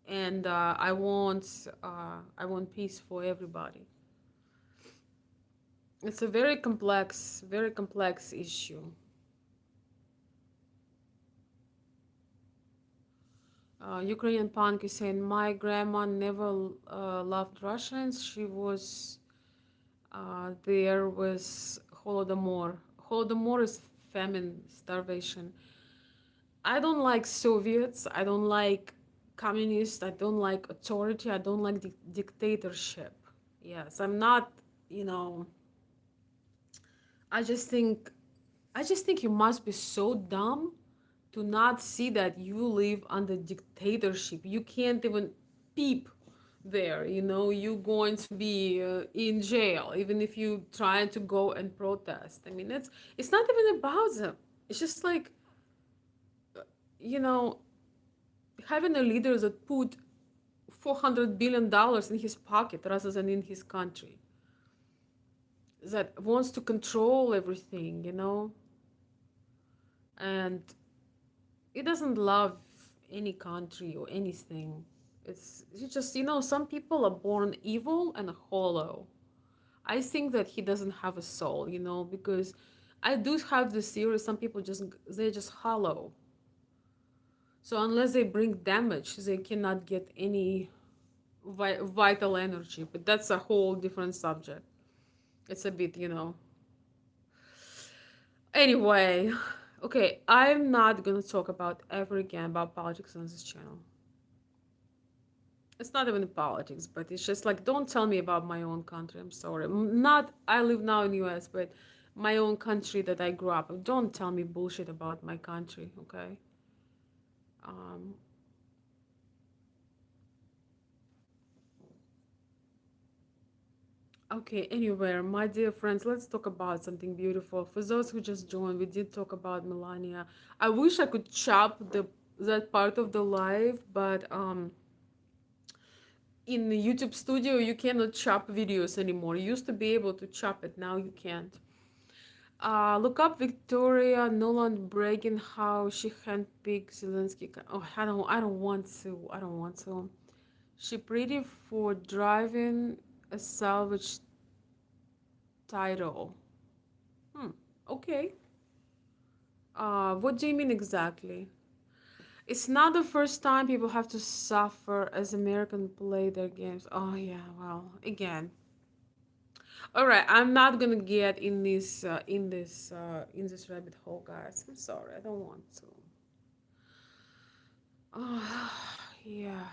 And I want peace for everybody. It's a very complex issue. Ukrainian punk is saying, my grandma never loved Russians. She was there with Holodomor. Holodomor is famine, starvation. I don't like Soviets. I don't like communists. I don't like authority. I don't like dictatorship. Yes, I'm not, you know, I just think I just think you must be so dumb to not see that you live under dictatorship. You can't even peep there, you know, you're going to be in jail even if you try to go and protest. I mean, it's not even about them. It's just like, you know, having a leader that put $400 billion in his pocket rather than in his country, that wants to control everything, you know, and it doesn't love any country or anything. It's just, you know, some people are born evil and hollow. I think that he doesn't have a soul, you know, because I do have this theory. Some people just, they're just hollow. So unless they bring damage, they cannot get any vital energy. But that's a whole different subject. It's a bit, you know. Anyway, okay, I'm not gonna talk about ever again about politics on this channel. It's not even politics, but it's just like, don't tell me about my own country. I'm sorry. Not, I live now in US, but my own country that I grew up in. Don't tell me bullshit about my country, okay? Um, okay, anyway, my dear friends, let's talk about something beautiful. For those who just joined, we did talk about Melania. I wish I could chop that part of the live, but in the YouTube studio, you cannot chop videos anymore. You used to be able to chop it, now you can't. Look up Victoria Nuland bragging how she handpicked Zelensky. Oh, I don't want to. I don't want to. She pretty for driving a salvage title. Hmm. Okay. What do you mean exactly? It's not the first time people have to suffer as Americans play their games. Oh yeah. Well, again. All right. I'm not gonna get in this rabbit hole, guys. I'm sorry. I don't want to. Yeah.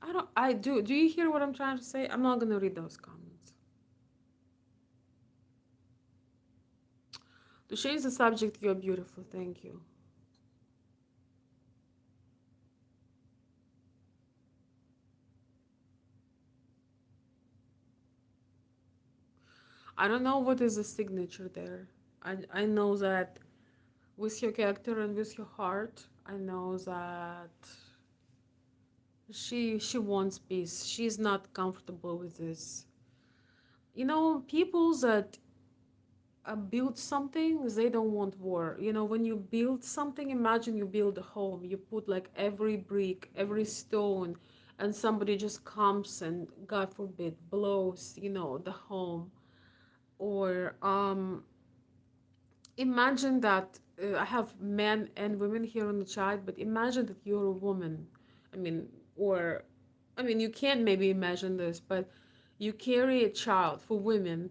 I don't. I do. Do you hear what I'm trying to say? I'm not gonna read those comments. To change the subject, you're beautiful. Thank you. I don't know what is the signature there. I know that with your character and with your heart, I know that she wants peace. She's not comfortable with this. You know, people that build something, they don't want war. You know, when you build something, imagine you build a home, you put like every brick, every stone, and somebody just comes and, God forbid, blows, you know, the home. Or imagine that I have men and women here on the chat, but imagine that you're a woman. I mean, or I mean, you can't maybe imagine this, but you carry a child. For women,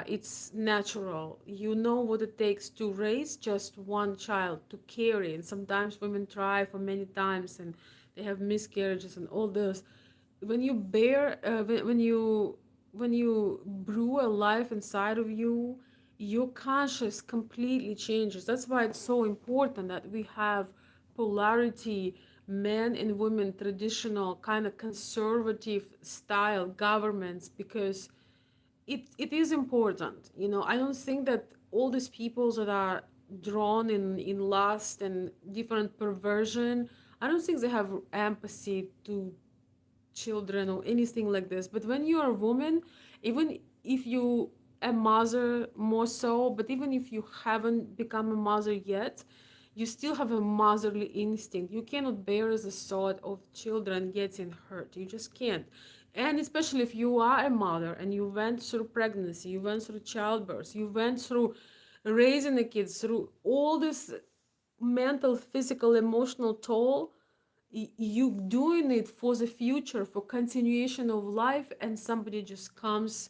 it's natural. You know what it takes to raise just one child, to carry. And sometimes women try for many times and they have miscarriages and all this. When you bear, when you brew a life inside of you, your conscious completely changes. That's why it's so important that we have polarity, men and women, traditional kind of conservative style governments, because it is important. You know, I don't think that all these people that are drawn in lust and different perversion, I don't think they have empathy to children or anything like this. But when you're a woman, even if you a mother more so, but even if you haven't become a mother yet, You still have a motherly instinct. You cannot bear the thought of children getting hurt. You just can't. And especially if you are a mother and you went through pregnancy, you went through childbirth, you went through raising the kids, through all this mental, physical, emotional toll, you doing it for the future, for continuation of life, and somebody just comes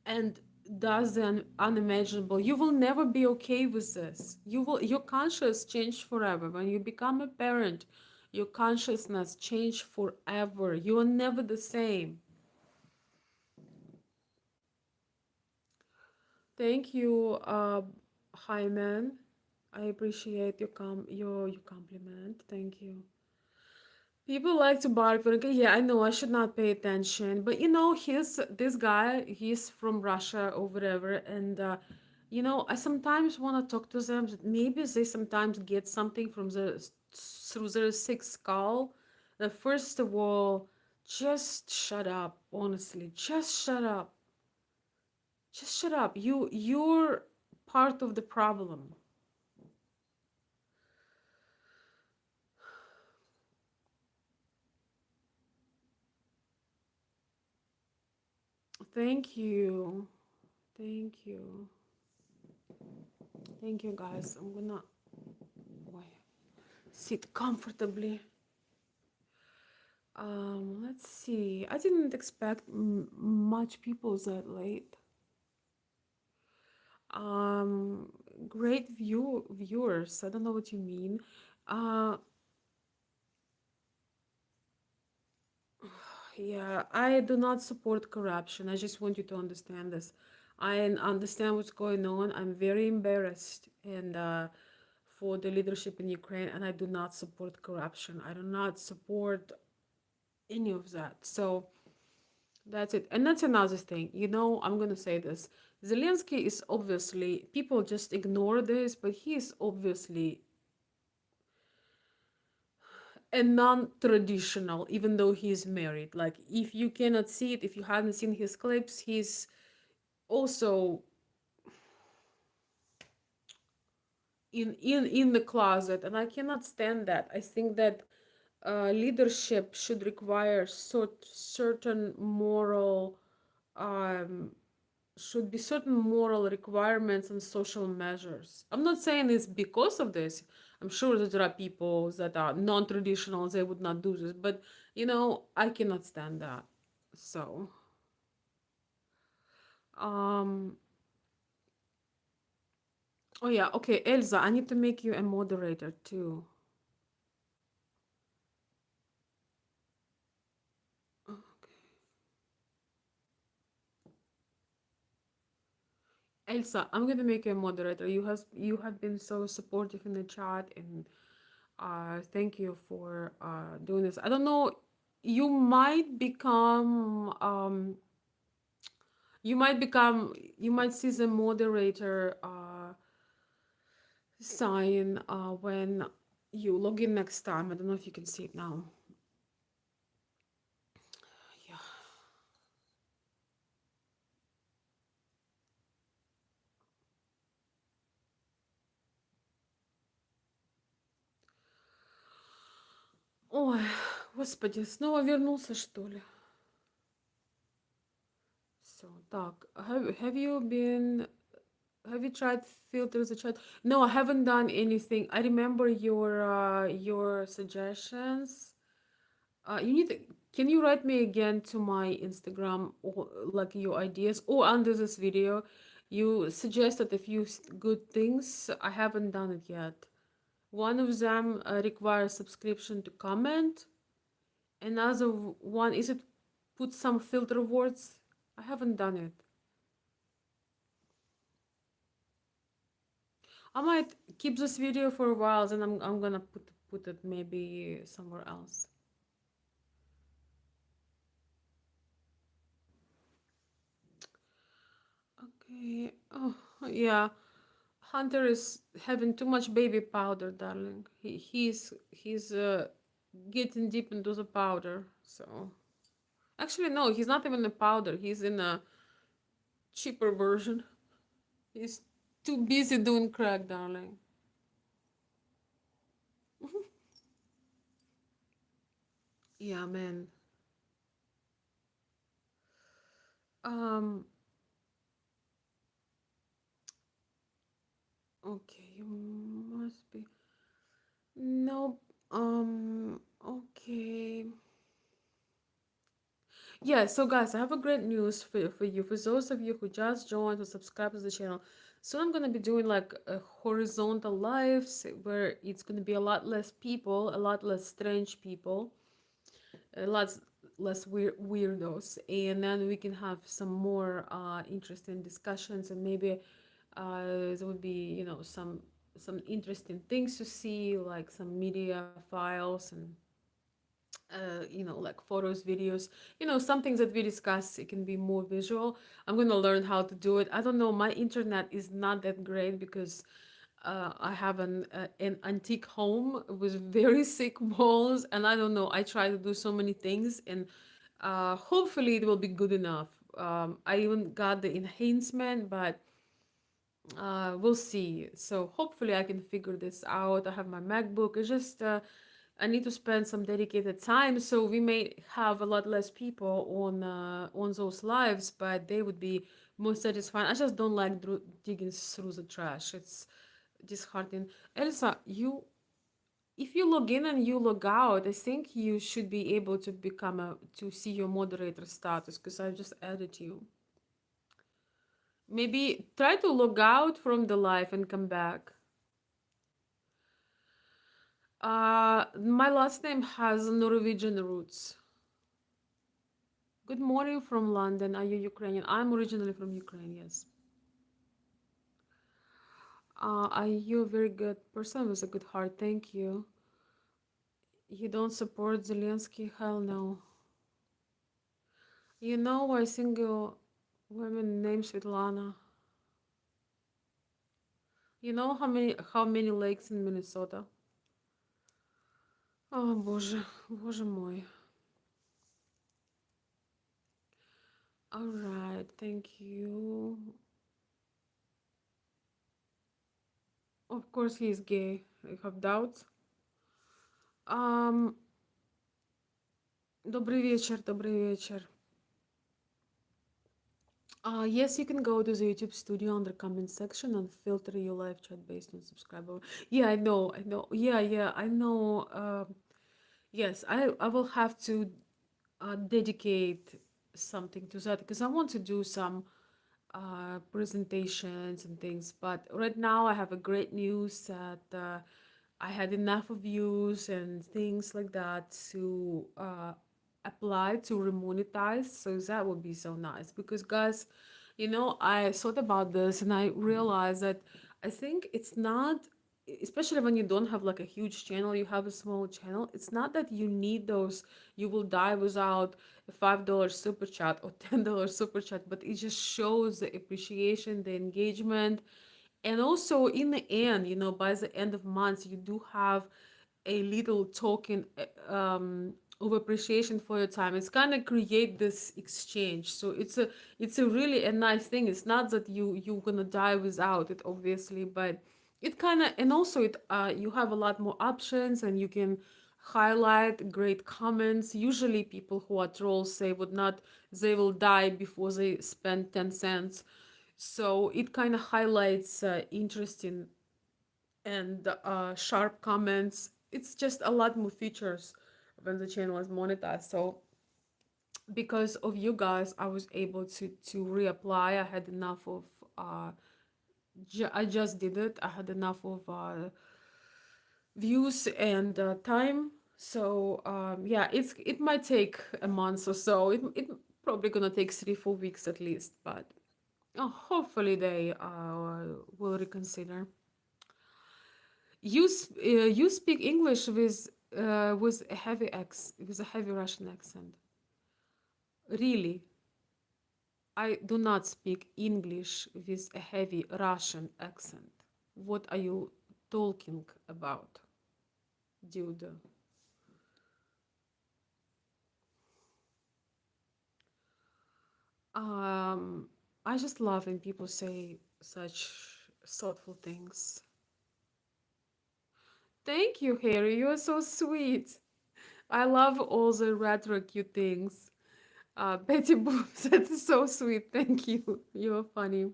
and does the unimaginable. You will never be okay with this. Your conscious change forever. When you become a parent, your consciousness change forever. You are never the same. Thank you, Hyman. I appreciate your compliment. Thank you. People like to bark, but okay, yeah, I know I should not pay attention. But he's this guy. He's from Russia or whatever, and I sometimes want to talk to them. Maybe they sometimes get something from the through their sick skull. First of all, just shut up. Honestly, just shut up. Just shut up. You're part of the problem. Thank you. Thank you. Thank you, guys. I'm gonna wait, sit comfortably. Let's see. I didn't expect much people that late. Um, Great viewers. I don't know what you mean. Uh, yeah, I do not support corruption. I just want you to understand this. I understand what's going on. I'm very embarrassed and for the leadership in Ukraine, and I do not support corruption. I do not support any of that. So that's it. And that's another thing. I'm going to say this. Zelensky is obviously, people just ignore this, but he is obviously a non traditional, even though he is married. Like, if you cannot see it, if you haven't seen his clips, he's also in the closet. And I cannot stand that. I think that leadership should require certain moral um, should be certain moral requirements and social measures. I'm not saying it's because of this. I'm sure that there are people that are non-traditional, they would not do this, but I cannot stand that. So, um, oh yeah, okay, Elsa, I need to make you a moderator too. Elsa, I'm gonna make you a moderator. You have been so supportive in the chat, and thank you for doing this. I don't know. You might become you might see the moderator sign when you log in next time. I don't know if you can see it now. Yeah. Ой, господи, снова вернулся, что ли? So, так, have you tried filter the chat? No, I haven't done anything. I remember your suggestions. You need to, can you write me again to my Instagram, or like your ideas, or under this video? You suggested a few good things. I haven't done it yet. One of them requires subscription to comment. Another one is it put some filter words. I haven't done it. I might keep this video for a while, then I'm gonna put it maybe somewhere else. Okay. Oh yeah. Hunter is having too much baby powder, darling. He's getting deep into the powder. So actually, no, he's not even a powder. He's in a cheaper version. He's too busy doing crack, darling. Yeah, man. Um, okay, you must be. No, okay. Yeah, so guys, I have a great news for you. For those of you who just joined or subscribe to the channel, soon I'm gonna be doing like a horizontal lives where it's gonna be a lot less people, a lot less strange people, a lot less weirdos, and then we can have some more interesting discussions, and maybe there would be some interesting things to see, like some media files and like photos, videos, some things that we discuss, it can be more visual. I'm going to learn how to do it. I don't know, my internet is not that great because I have an antique home with very thick walls, and I don't know, I try to do so many things, and hopefully it will be good enough. I even got the enhancement, but we'll see. So hopefully I can figure this out. I have my MacBook. It's just I need to spend some dedicated time. So we may have a lot less people on those lives, but they would be more satisfying. I just don't like digging through the trash. It's disheartening. Elsa, you if you log in and you log out, I think you should be able to become a to see your moderator status because I just added you. Maybe try to log out from the live and come back. My last name has Norwegian roots. Good morning from London. Are you Ukrainian? I'm originally from Ukraine, yes. Are you a very good person with a good heart? Thank you. You don't support Zelensky? Hell no. You know, I single woman named Svetlana. You know how many lakes in Minnesota? Oh, боже, боже мой. All right, thank you. Of course, he's gay. I have doubts. Um, Добрый вечер, добрый вечер. Yes, you can go to the YouTube studio on the comment section and filter your live chat based on subscriber. Yeah, I know, I know. Yeah, I know. Yes, I will have to dedicate something to that because I want to do some presentations and things. But right now, I have a great news that I had enough of views and things like that to apply to remonetize. So that would be so nice because, guys, I thought about this and I realized that I think it's not, especially when you don't have like a huge channel, you have a small channel, it's not that you need those, you will die without a $5 super chat or $10 super chat, but it just shows the appreciation, the engagement. And also in the end, by the end of months, you do have a little token of appreciation for your time. It's kind of create this exchange. So it's a really a nice thing. It's not that you're gonna die without it, obviously, but it kind of, and also it you have a lot more options and you can highlight great comments. Usually people who are trolls say would not, they will die before they spend 10 cents. So it kind of highlights interesting and sharp comments. It's just a lot more features when the channel is monetized. So because of you guys, I was able to reapply. I had enough of I just did it. I had enough of views and time. So yeah, it might take a month or so. It probably gonna take 3-4 weeks at least, but hopefully they will reconsider. You speak English with a heavy Russian accent. Really, I do not speak English with a heavy Russian accent. What are you talking about, dude? Um, I just love when people say such thoughtful things. Thank you, Harry. You are so sweet. I love all the retro cute things. Betty Boop, that's so sweet. Thank you. You're funny.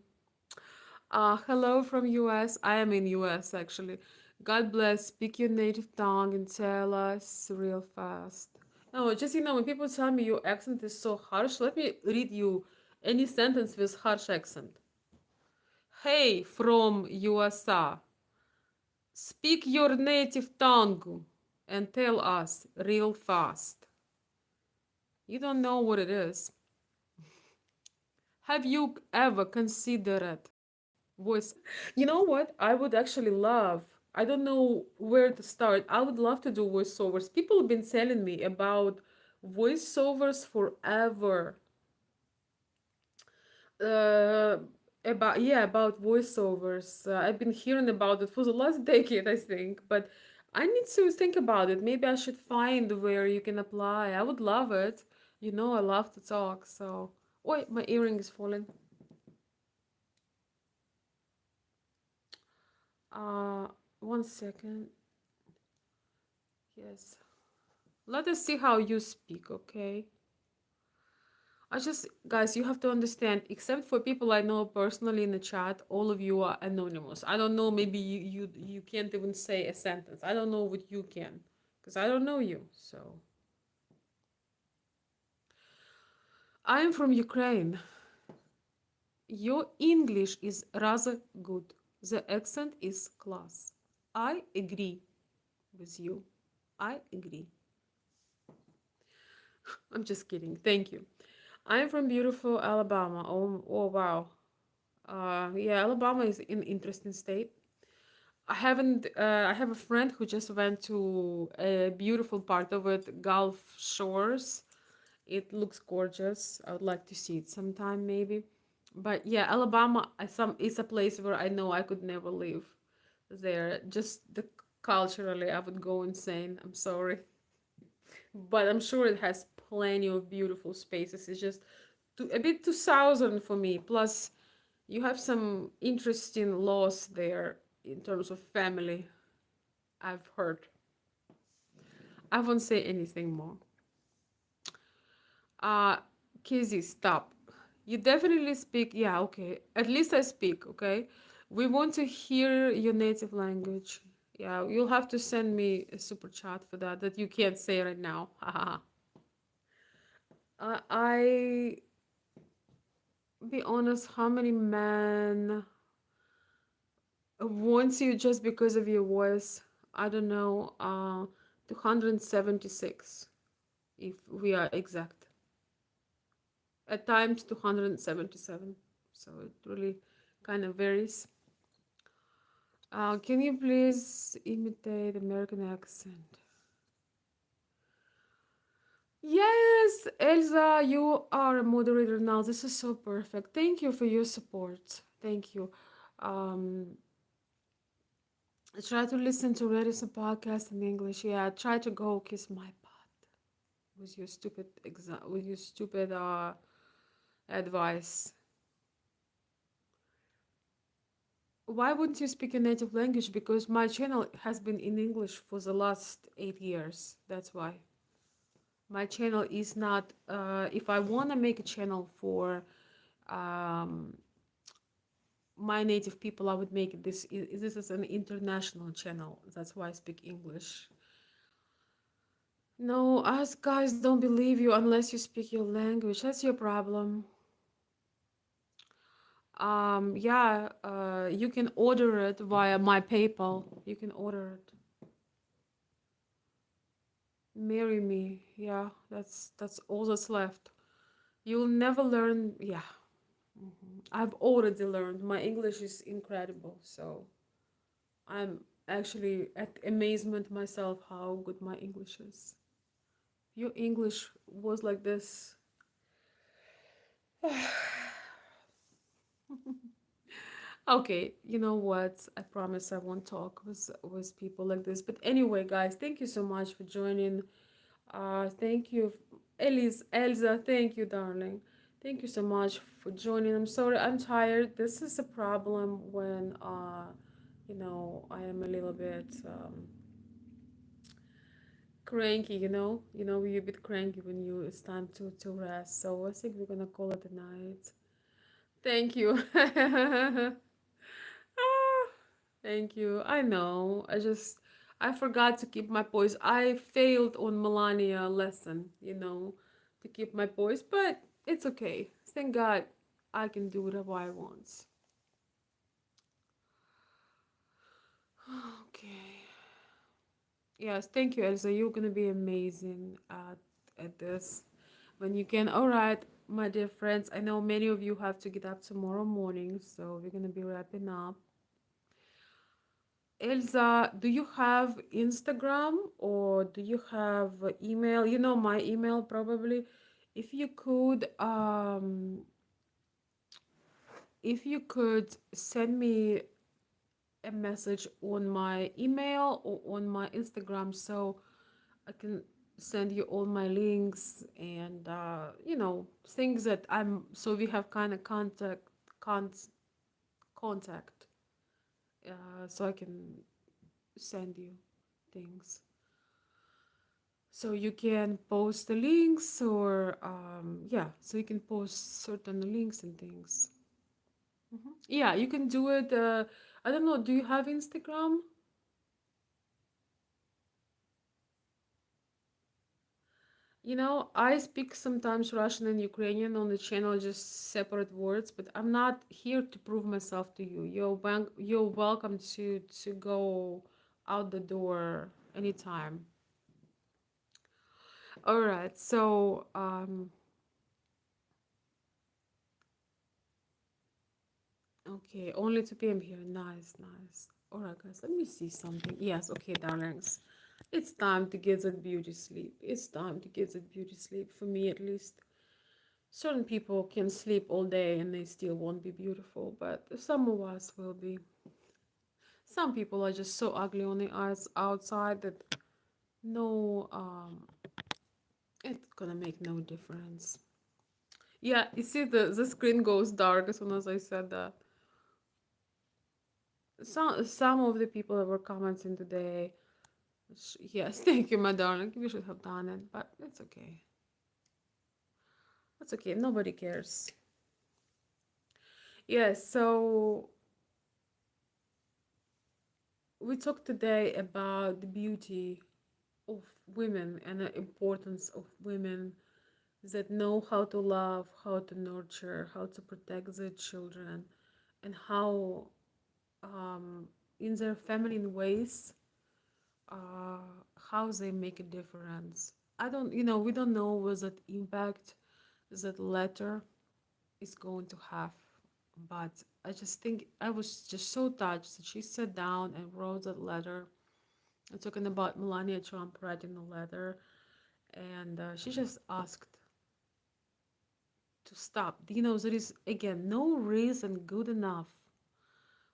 Hello from US. I am in US actually. God bless. Speak your native tongue and tell us real fast. No, just when people tell me your accent is so harsh, let me read you any sentence with harsh accent. Hey, from USA. Speak your native tongue and tell us real fast. You don't know what it is. Have you ever considered voice? You know what? I would actually love. I don't know where to start. I would love to do voiceovers. People have been telling me about voiceovers forever. Uh, about voiceovers. I've been hearing about it for the last decade, I think, but I need to think about it. Maybe I should find where you can apply. I would love it. I love to talk. So, wait, my earring is falling. 1 second. Yes. Let us see how you speak, okay? Guys, you have to understand, except for people I know personally in the chat, all of you are anonymous. I don't know, maybe you can't even say a sentence. I don't know what you can, because I don't know you. So, I am from Ukraine. Your English is rather good. The accent is class. I agree with you. I agree. I'm just kidding. Thank you. I'm from beautiful Alabama. Oh wow. Yeah, Alabama is an interesting state. I haven't. I have a friend who just went to a beautiful part of it, Gulf Shores. It looks gorgeous. I would like to see it sometime, maybe. But yeah, Alabama is a place where I know I could never live there. Just culturally, I would go insane. I'm sorry, but I'm sure it has plenty of beautiful spaces. It's just a bit too southern for me. Plus, you have some interesting laws there in terms of family. I've heard. I won't say anything more. Uh, Kizzy, stop. You definitely speak. Yeah, okay. At least I speak, okay? We want to hear your native language. Yeah, you'll have to send me a super chat for that you can't say right now. I be honest, how many men wants you just because of your voice? I don't know. 276, if we are exact. At times 277. So it really kind of varies. Can you please imitate American accent? Yes, Elsa, you are a moderator now. This is so perfect. Thank you for your support. Thank you. Um, try to listen to Redis podcast in English. Yeah, try to go kiss my butt with your stupid advice. Why wouldn't you speak a native language? Because my channel has been in English for the last 8 years. That's why. My channel is not, if I want to make a channel for um, my native people, I would make it this is an international channel. That's why I speak English. No, us guys don't believe you unless you speak your language. That's your problem. Yeah, you can order it via my PayPal. You can order it. Marry me. Yeah, that's all that's left. You'll never learn. Yeah, I've already learned. My English is incredible. So I'm actually at amazement myself how good my English is. Your English was like this. Okay, you know what? I promise I won't talk with people like this. But anyway, guys, thank you so much for joining. Thank you, Elsa. Thank you, darling. Thank you so much for joining. I'm sorry, I'm tired. This is a problem when I am a little bit cranky, you're a bit cranky when it's time to rest. So I think we're gonna call it a night. Thank you. Ah, thank you. I know. I forgot to keep my poise. I failed on Melania lesson, to keep my poise, but it's okay. Thank God I can do whatever I want. Okay. Yes, thank you, Elsa. You're gonna be amazing at this. When you can. All right, my dear friends. I know many of you have to get up tomorrow morning, so we're gonna be wrapping up. Elsa, do you have Instagram or do you have email? You know my email probably. If you could, if you could send me a message on my email or on my Instagram, so I can send you all my links and things that so we have kind of con- contact, so I can send you things. So you can post the links or yeah, so you can post certain links and things. Yeah, you can do it. I don't know. Do you have Instagram? I speak sometimes Russian and Ukrainian on the channel, just separate words, but I'm not here to prove myself to you. You're welcome to go out the door anytime. All right. So, okay, only 2 p.m. here. Nice, nice. All right, guys, let me see something. Yes, okay, darlings. It's time to get that beauty sleep. It's time to get that beauty sleep, for me at least. Certain people can sleep all day and they still won't be beautiful, but some of us will be. Some people are just so ugly on the eyes outside that no, it's gonna make no difference. Yeah, you see the screen goes dark as soon as I said that. Some of the people that were commenting today, yes, thank you, my darling. We should have done it, but it's okay. It's okay. Nobody cares. Yes. So we talked today about the beauty of women and the importance of women that know how to love, how to nurture, how to protect their children, and how, in their feminine ways, uh, how they make a difference. We don't know what that impact that letter is going to have, but I just think I was just so touched that she sat down and wrote that letter. I'm talking about Melania Trump writing the letter, and she just asked to stop. There is again no reason good enough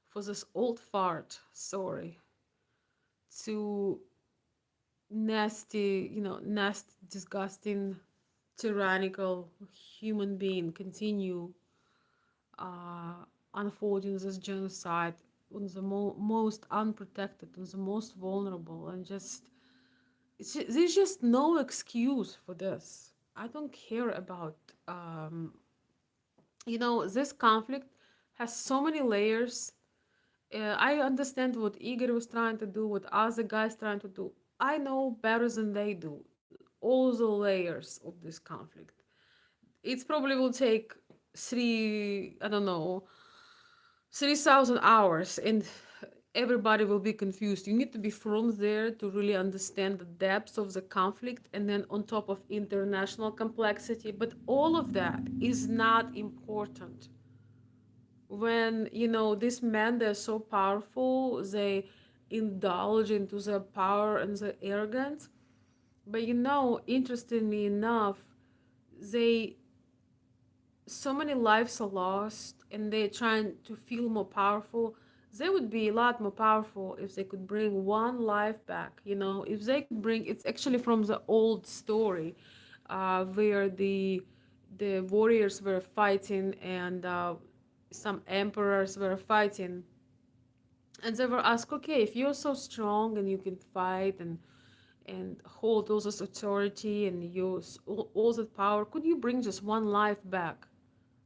for this old fart, sorry, to nasty, disgusting, tyrannical human being continue uh, unfolding this genocide on the most unprotected, on the most vulnerable, and there's just no excuse for this. I don't care about this conflict has so many layers. I understand what Igor was trying to do, what other guys trying to do. I know better than they do all the layers of this conflict. It's probably will take I don't know, 3,000 hours, and everybody will be confused. You need to be from there to really understand the depths of the conflict, and then on top of international complexity. But all of that is not important when these men, they're so powerful, they indulge into their power and their arrogance. But interestingly enough, they so many lives are lost and they're trying to feel more powerful. They would be a lot more powerful if they could bring one life back. If they could bring, it's actually from the old story, where the warriors were fighting, and some emperors were fighting, and they were asked, okay, if you're so strong and you can fight, and and hold all this authority and use all that power, could you bring just one life back?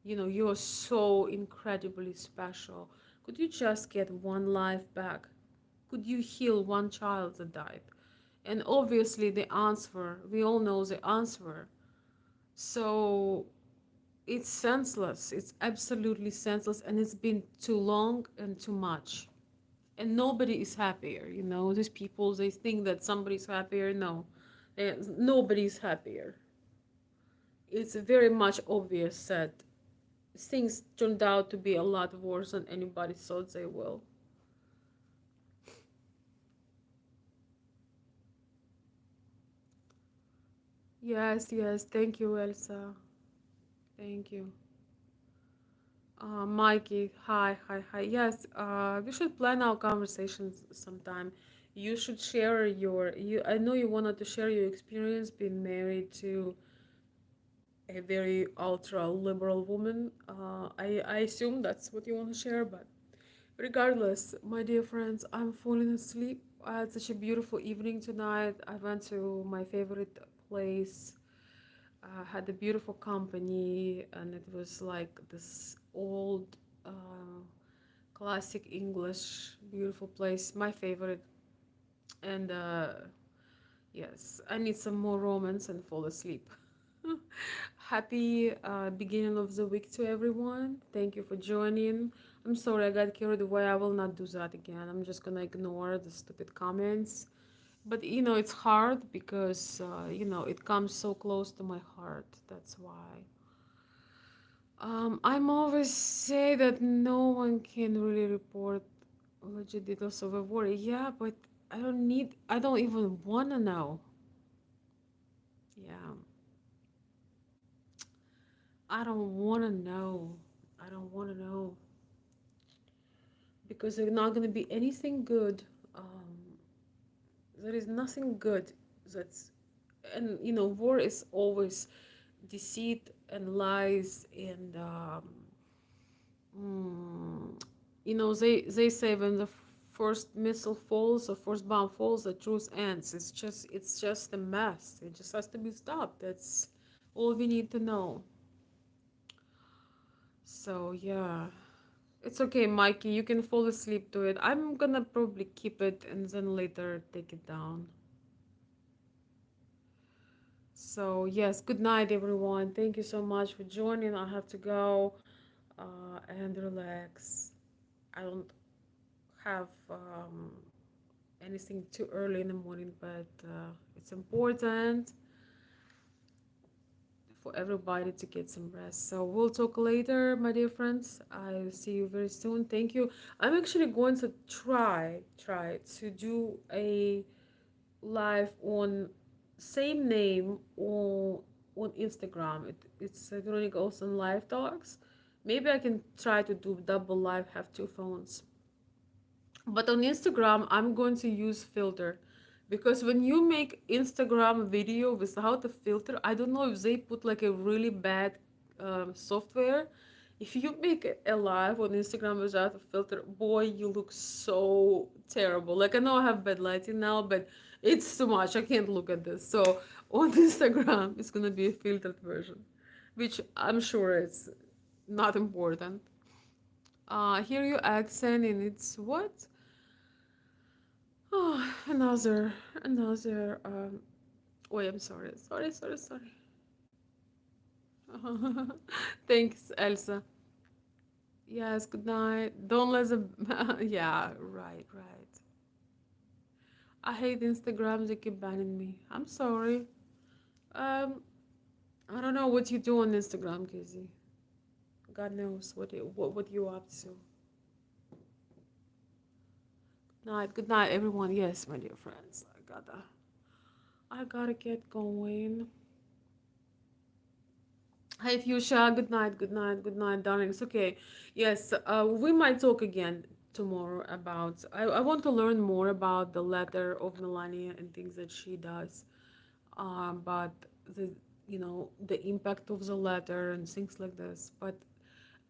You know, you're so incredibly special. Could you just get one life back? Could you heal one child that died? And obviously, the answer, we all know the answer. So it's senseless. It's absolutely senseless, and it's been too long and too much. And nobody is happier, you know. These people, they think that somebody's happier. No, nobody's happier. It's very much obvious that things turned out to be a lot worse than anybody thought they will. Yes, yes. Thank you, Elsa. Thank you. Mikey, hi, hi, hi. Yes, we should plan our conversations sometime. You should share your you. I know you wanted to share your experience being married to a very ultra liberal woman. I assume that's what you want to share, but regardless, my dear friends, I'm falling asleep. I had such a beautiful evening tonight. I went to my favorite place, had a beautiful company, and it was like this old, classic English, beautiful place, my favorite. And yes, I need some more romance and fall asleep. Happy beginning of the week to everyone. Thank you for joining. I'm sorry I got carried away. I will not do that again. I'm just gonna ignore the stupid comments. But you know, it's hard because you know, it comes so close to my heart. That's why. I'm always say that no one can really report legit details of a war. Yeah, but I don't even wanna know. Yeah, I don't wanna know. I don't wanna know because there's not gonna be anything good. There is nothing good that's, and you know, war is always deceit and lies and mm, you know, they say when the first missile falls, the first bomb falls, the truth ends. It's just a mess. It just has to be stopped. That's all we need to know. So yeah, it's okay, Mikey. You can fall asleep to it. I'm gonna probably keep it and then later take it down. So yes, good night, everyone. Thank you so much for joining. I have to go and relax. I don't have anything too early in the morning, but it's important for everybody to get some rest. So we'll talk later, my dear friends. I'll see you very soon. Thank you. I'm actually going to try to do a live on same name on Instagram. It's Veronica Olsen Live Talks. Maybe I can try to do double live, have two phones. But on Instagram, I'm going to use filter because when you make Instagram video without a filter, I don't know if they put like a really bad software. If you make a live on Instagram without a filter, boy, you look so terrible. Like I know I have bad lighting now, but it's too much. I can't look at this. So on Instagram, it's gonna be a filtered version, which I'm sure it's not important. Hear your accent and it's what? Oh, another. Wait, I'm sorry, sorry. Thanks, Elsa. Yes, good night. Don't let the. Yeah, right, right. I hate Instagram. They keep banning me. I'm sorry. Um, I don't know what you do on Instagram, Kizzy. God knows what you up to. Good night, everyone. Yes, my dear friends. I gotta get going. Hi, Fuchsia. Good night, darlings. Okay, yes, we might talk again tomorrow about. I want to learn more about the letter of Melania and things that she does, but the you know the impact of the letter and things like this. But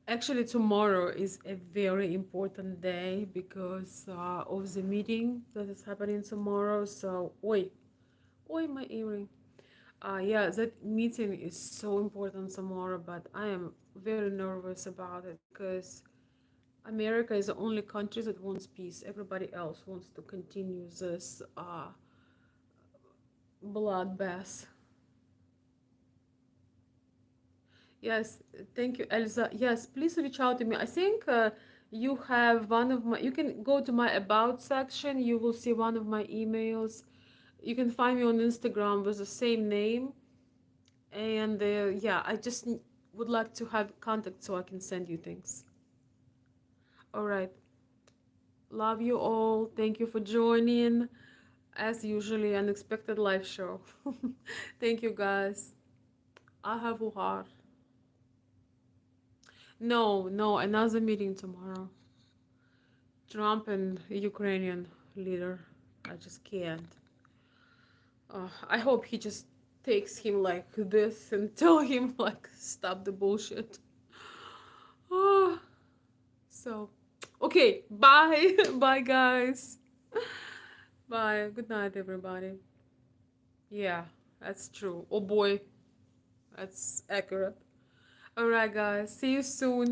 actually, tomorrow is a very important day because of the meeting that is happening tomorrow. So, wait. Oh, my earring. Yeah, that meeting is so important tomorrow, but I am very nervous about it because America is the only country that wants peace. Everybody else wants to continue this bloodbath. Yes, thank you, Elsa. Yes, please reach out to me. I think you have one of my. You can go to my about section. You will see one of my emails. You can find me on Instagram with the same name. And yeah, I just would like to have contact so I can send you things. All right. Love you all. Thank you for joining. As usually, unexpected live show. Thank you, guys. I have a heart. No, no, another meeting tomorrow. Trump and Ukrainian leader. I just can't. I hope he just takes him like this and tell him like stop the bullshit. Oh, so okay, bye, bye guys, bye. Good night, everybody. Yeah, that's true. Oh boy, that's accurate. All right, guys. See you soon.